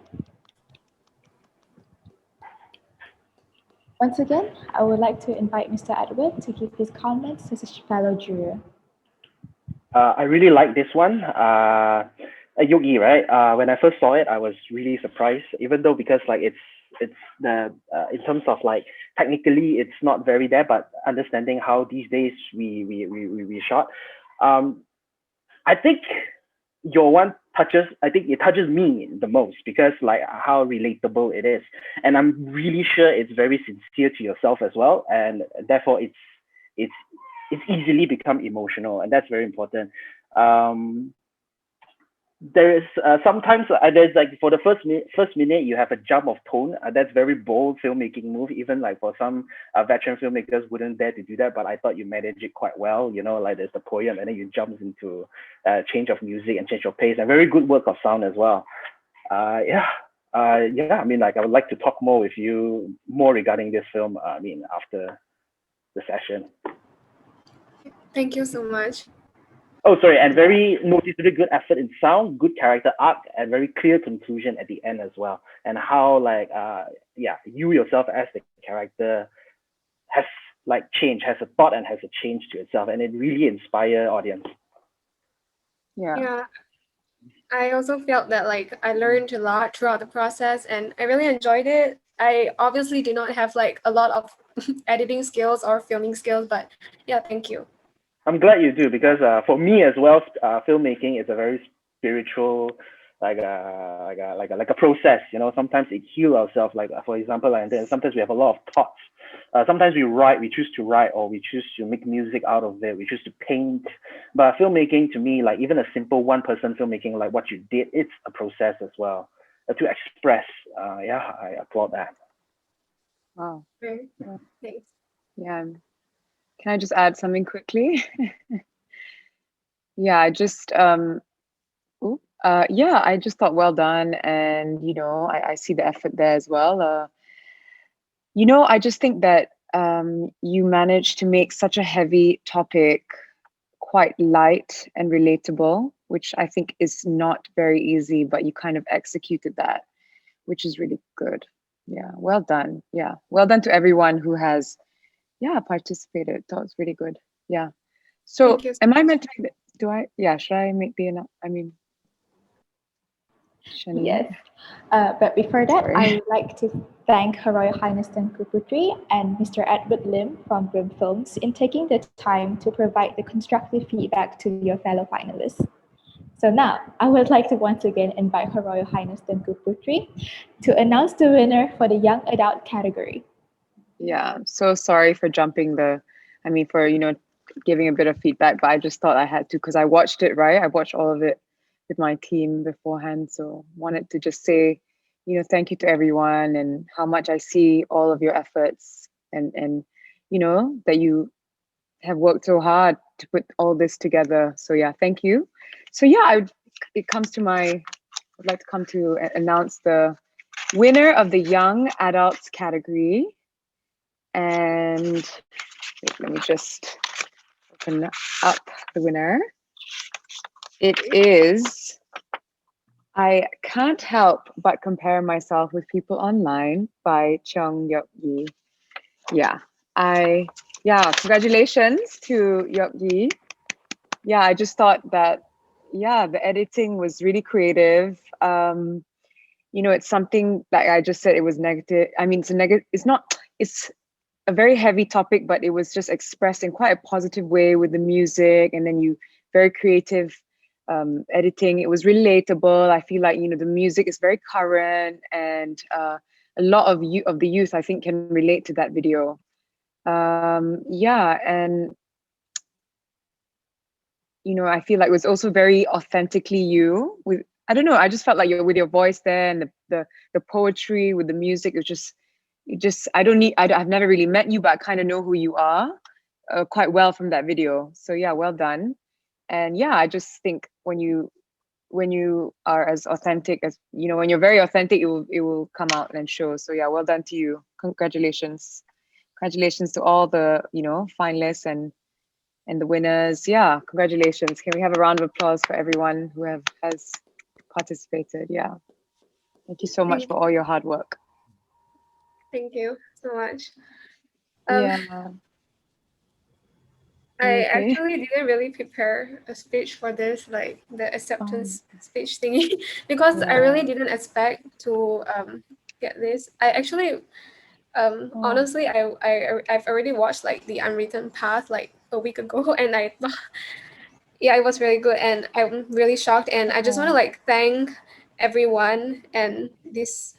Once again, I would like to invite Mr. Edward to give his comments as a fellow juror. I really like this one. Yogi, right? When I first saw it, I was really surprised, even though because like it's the in terms of like technically it's not very there, but understanding how these days we shot. I think your one touches, I think it touches me the most because like how relatable it is. And I'm really sure it's very sincere to yourself as well. And therefore it's easily become emotional, and that's very important. There is sometimes there's like for the first minute you have a jump of tone. That's very bold filmmaking move. Even like for some veteran filmmakers wouldn't dare to do that, but I thought you managed it quite well. You know, like there's the poem and then you jump into change of music and change of pace, and very good work of sound as well. Yeah. I mean, like I would like to talk more with you more regarding this film. I mean, after the session. Thank you so much. Oh, sorry, and very noticeably good effort in sound, good character arc, and very clear conclusion at the end as well. And how like you yourself as the character has like changed, has a thought and has a change to itself, and it really inspire audience. Yeah. I also felt that like I learned a lot throughout the process, and I really enjoyed it. I obviously do not have like a lot of editing skills or filming skills, but yeah, thank you. I'm glad you do, because for me as well, filmmaking is a very spiritual, like a process. You know, sometimes it heals ourselves. Like for example, like then sometimes we have a lot of thoughts. Sometimes we choose to write, or we choose to make music out of it. We choose to paint. But filmmaking, to me, like even a simple one-person filmmaking, like what you did, it's a process as well to express. I applaud that. Wow. Thanks. Yeah. Can I just add something quickly? I just thought well done, and you know, I see the effort there as well. You know, I just think that you managed to make such a heavy topic quite light and relatable, which I think is not very easy, but you kind of executed that, which is really good. Yeah, well done. Yeah, well done to everyone who has participated. That was really good. Yeah. So am I meant to should I make the Shani? Yes. But before that, I would like to thank Her Royal Highness Tengku Puteri and Mr. Edward Lim from Grim Films in taking the time to provide the constructive feedback to your fellow finalists. So now, I would like to once again invite Her Royal Highness Tengku Puteri to announce the winner for the Young Adult category. Yeah, I'm so sorry for for, you know, giving a bit of feedback, but I just thought I had to because I watched it, right? I watched all of it with my team beforehand. So wanted to just say, you know, thank you to everyone and how much I see all of your efforts and you know, that you have worked so hard to put all this together. So yeah, thank you. So yeah, I'd like to come to announce the winner of the Young Adults category. And let me just open up the winner. It is I Can't Help But Compare Myself with People Online by Cheong Yok Yi. Yeah, congratulations to Yok Yi. Yeah, I just thought that, the editing was really creative. It's something like I just said, it was negative. I mean, it's a very heavy topic, but it was just expressed in quite a positive way with the music, and then very creative editing. It was relatable. I feel like, the music is very current, and a lot of the youth, I think, can relate to that video. And I feel like it was also very authentically you. With I don't know, I just felt like with your voice there, and the poetry with the music. I've never really met you, but I kind of know who you are quite well from that video. So yeah, well done. And yeah, I just think when you are as authentic as, when you're very authentic, it will come out and show. So yeah, well done to you. Congratulations to all the finalists and the winners. Yeah, congratulations. Can we have a round of applause for everyone who has participated? Yeah, thank you so much for all your hard work. Thank you so much. Yeah. I actually didn't really prepare a speech for this, like the acceptance speech thingy, because I really didn't expect to get this. I actually, honestly, I've already watched like The Unwritten Path like a week ago, and I thought, yeah, it was really good, and I'm really shocked. And I just want to like thank everyone and this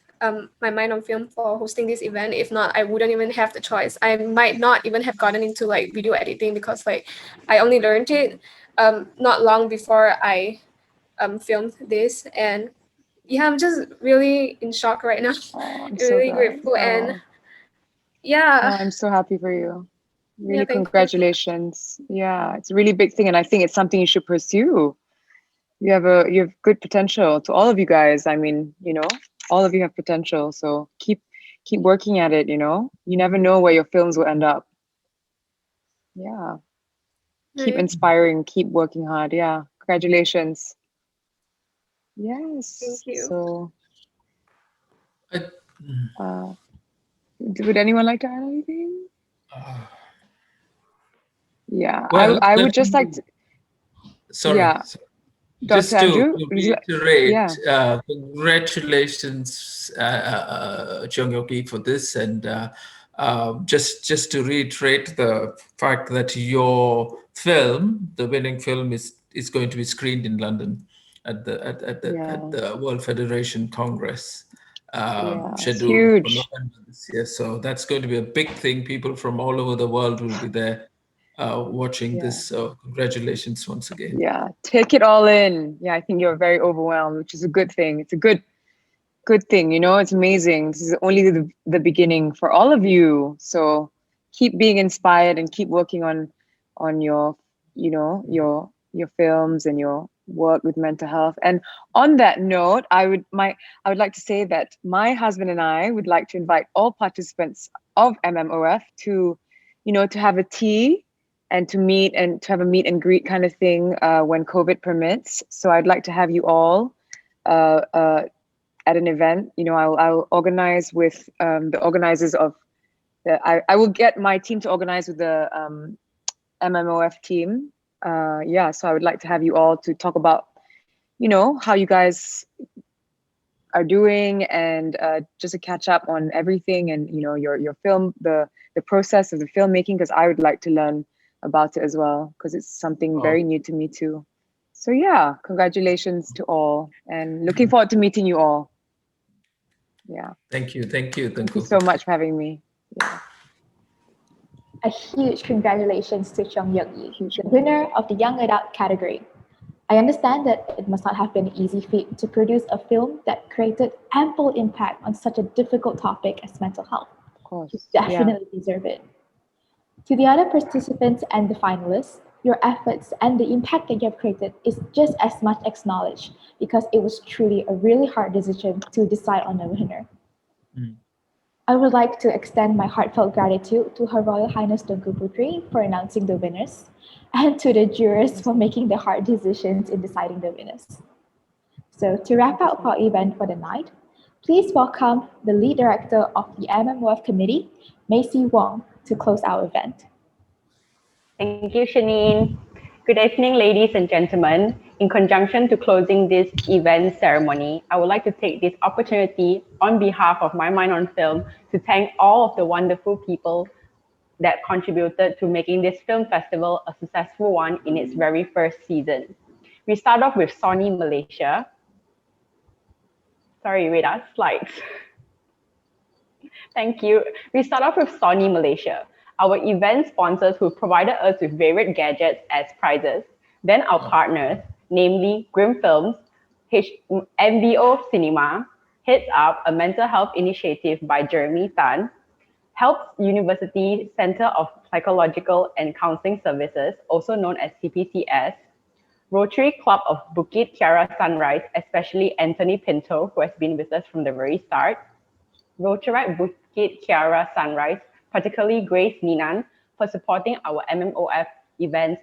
my Mind on Film for hosting this event. If not, I wouldn't even have the choice. I might not even have gotten into like video editing, because like I only learned it not long before I filmed this. And yeah, I'm just really in shock right now. I'm really grateful. And yeah, I'm so happy for you. Really, thank you. congratulations. Yeah, it's a really big thing, and I think it's something you should pursue. You have good potential. To all of you guys, I mean, all of you have potential. So keep working at it. You never know where your films will end up. Yeah. Keep inspiring. Keep working hard. Yeah. Congratulations. Yes. Thank you. So, would anyone like to add anything? Yeah, Well, I would just like to. Sorry. Yeah. Just Dr. to Andrew, reiterate, congratulations, Cheong Yoki, for this, and just to reiterate the fact that your film, the winning film, is going to be screened in London at the World Federation Congress, scheduled for November this year. So that's going to be a big thing. People from all over the world will be there watching this. So congratulations once again. Yeah, take it all in. Yeah, I think you're very overwhelmed, which is a good thing. It's a good thing. It's amazing. This is only the beginning for all of you. So keep being inspired and keep working on your your films and your work with mental health. And on that note, I would like to say that my husband and I would like to invite all participants of MMOF to have a tea and to meet and to have a meet and greet kind of thing when COVID permits. So I'd like to have you all at an event. I'll organize with the organizers of I will get my team to organize with the MMOF team. So I would like to have you all to talk about, how you guys are doing, and just to catch up on everything, and your film, the process of the filmmaking, because I would like to learn about it as well, because it's something very new to me too. So yeah, congratulations to all, and looking forward to meeting you all. Yeah. Thank you. Thank you so much for having me. Yeah. A huge congratulations to Cheong Yok Yi, the winner of the Young Adult category. I understand that it must not have been an easy feat to produce a film that created ample impact on such a difficult topic as mental health. Of course. You definitely deserve it. To the other participants and the finalists, your efforts and the impact that you have created is just as much acknowledged, because it was truly a really hard decision to decide on a winner. I would like to extend my heartfelt gratitude to Her Royal Highness Tengku Puteri for announcing the winners, and to the jurors for making the hard decisions in deciding the winners. So to wrap up our event for the night, please welcome the lead director of the MMOF committee, Macy Wong, to close our event. Thank you, Shanine. Good evening, ladies and gentlemen. In conjunction to closing this event ceremony, I would like to take this opportunity on behalf of My Mind on Film to thank all of the wonderful people that contributed to making this film festival a successful one in its very first season. We start off with Sony Malaysia. Sorry, wait, slides. Thank you. We start off with Sony Malaysia, our event sponsors who provided us with varied gadgets as prizes. Then our partners, namely Grim Films, MBO Cinema, Heads Up, a mental health initiative by Jeremy Tan, Helps University Center of Psychological and Counseling Services, also known as CPCS, Rotary Club of Bukit Kiara Sunrise, especially Anthony Pinto, who has been with us from the very start, Rotary Bukit Kiara Sunrise, particularly Grace Ninan, for supporting our MMOF events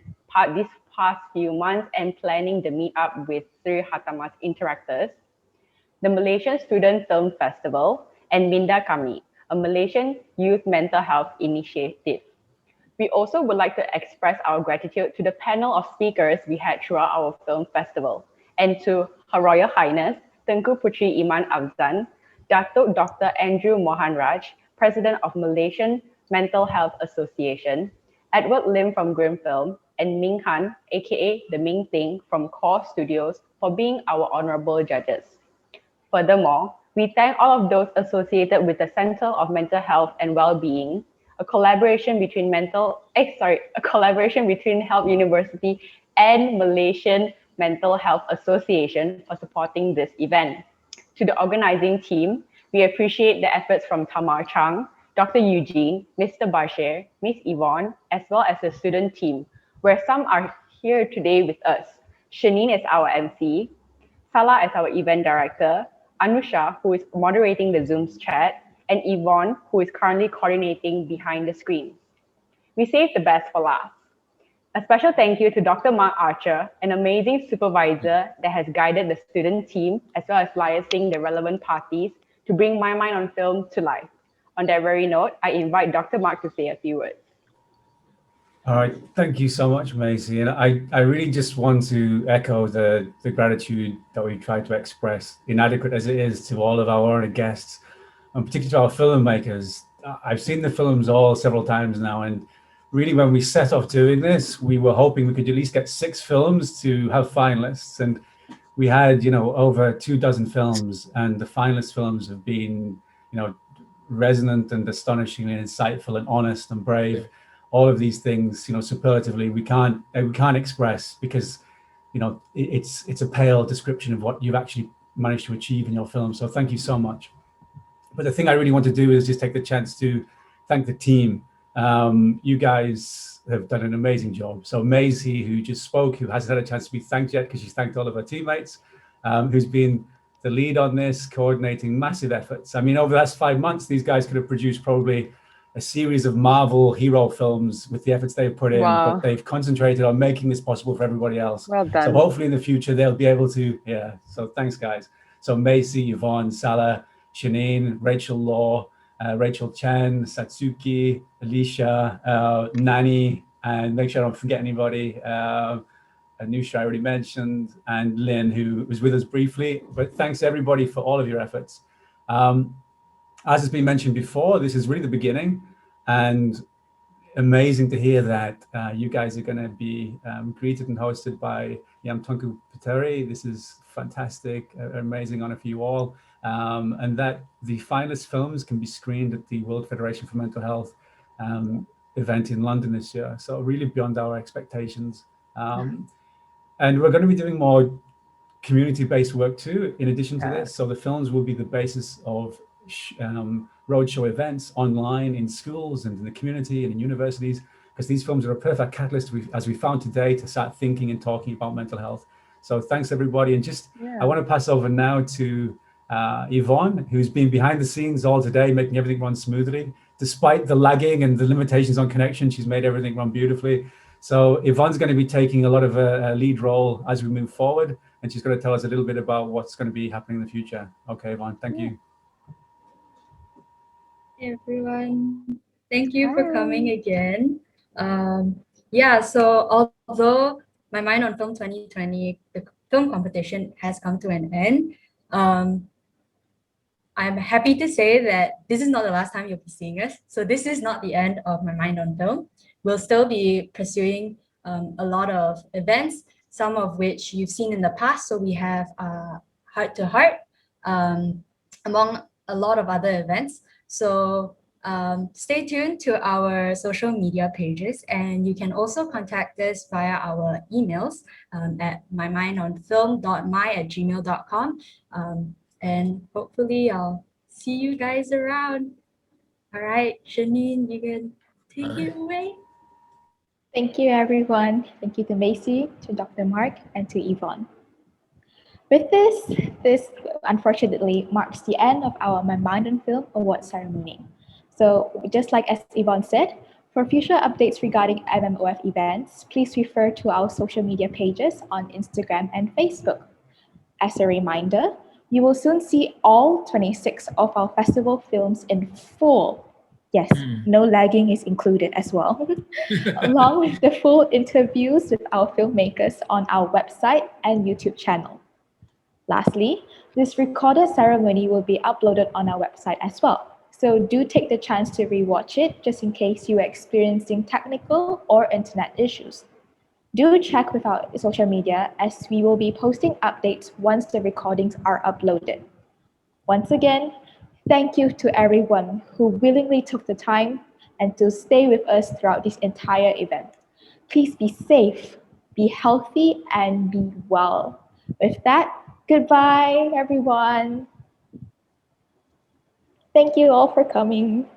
these past few months and planning the meetup with Sri Hatama's Interactors, the Malaysian Student Film Festival, and Minda Kami, a Malaysian youth mental health initiative. We also would like to express our gratitude to the panel of speakers we had throughout our film festival, and to Her Royal Highness, Tengku Puteri Iman Afzan, Dato Dr. Andrew Mohanraj, President of Malaysian Mental Health Association, Edward Lim from Grim Film, and Ming Han, aka the Ming Ting from Core Studios, for being our honourable judges. Furthermore, we thank all of those associated with the Centre of Mental Health and Wellbeing, a collaboration between Help University and Malaysian Mental Health Association for supporting this event. To the organizing team, we appreciate the efforts from Tamar Chang, Dr. Eugene, Mr. Bashir, Miss Yvonne, as well as the student team, where some are here today with us. Shanine is our MC, Salah is our event director, Anusha, who is moderating the Zoom's chat, and Yvonne, who is currently coordinating behind the screen. We saved the best for last. A special thank you to Dr. Mark Archer, an amazing supervisor that has guided the student team, as well as liaising the relevant parties to bring My Mind on Film to life. On that very note, I invite Dr. Mark to say a few words. All right, thank you so much, Macy. And I really just want to echo the gratitude that we try to express, inadequate as it is, to all of our honored guests, and particularly to our filmmakers. I've seen the films all several times now, and really when we set off doing this, we were hoping we could at least get 6 films to have finalists. And we had, over 24 films, and the finalist films have been, resonant and astonishingly insightful and honest and brave. All of these things, superlatively, we can't express, because, it's a pale description of what you've actually managed to achieve in your film. So thank you so much. But the thing I really want to do is just take the chance to thank the team. You guys have done an amazing job. So Maisie, who just spoke, who hasn't had a chance to be thanked yet because she's thanked all of her teammates, who's been the lead on this, coordinating massive efforts. I mean, over the last 5 months, these guys could have produced probably a series of Marvel hero films with the efforts they've put in, but they've concentrated on making this possible for everybody else. Well done. So hopefully in the future, they'll be able to, so thanks, guys. So Macy, Yvonne, Salah, Shanine, Rachel Law, Rachel Chen, Satsuki, Alicia, Nani, and make sure I don't forget anybody. Anusha, I already mentioned, and Lynn, who was with us briefly. But thanks everybody for all of your efforts. As has been mentioned before, this is really the beginning, and amazing to hear that you guys are going to be greeted and hosted by Tengku Puteri. This is fantastic, amazing honor for you all, and that the finalist films can be screened at the World Federation for Mental Health event in London this year. So really beyond our expectations. And we're going to be doing more community-based work too, in addition to this. So the films will be the basis of roadshow events online in schools and in the community and in universities, because these films are a perfect catalyst, as we found today, to start thinking and talking about mental health. So thanks everybody. And I want to pass over now to Yvonne, who's been behind the scenes all today, making everything run smoothly. Despite the lagging and the limitations on connection, she's made everything run beautifully. So Yvonne's going to be taking a lot of a lead role as we move forward. and she's going to tell us a little bit about what's going to be happening in the future. Okay, Iman, thank you. Hey everyone, thank you for coming again. So although my Mind on Film 2020, the film competition has come to an end, I'm happy to say that this is not the last time you'll be seeing us. So this is not the end of my Mind on Film. We'll still be pursuing a lot of events, some of which you've seen in the past. So we have Heart to Heart, among a lot of other events. So stay tuned to our social media pages, and you can also contact us via our emails at mymindonfilm.my@gmail.com. And hopefully I'll see you guys around. All right, Janine, you can take it away. Thank you, everyone. Thank you to Macy, to Dr. Mark, and to Yvonne. With this unfortunately marks the end of our My Mind on Film award ceremony. So just like as Yvonne said, for future updates regarding MMOF events, please refer to our social media pages on Instagram and Facebook. As a reminder, you will soon see all 26 of our festival films in full. Yes, no lagging is included as well, along with the full interviews with our filmmakers on our website and YouTube channel. Lastly, this recorded ceremony will be uploaded on our website as well. So do take the chance to rewatch it just in case you are experiencing technical or internet issues. Do check with our social media as we will be posting updates once the recordings are uploaded. Once again, thank you to everyone who willingly took the time and to stay with us throughout this entire event. Please be safe, be healthy, and be well. With that, goodbye, everyone. Thank you all for coming.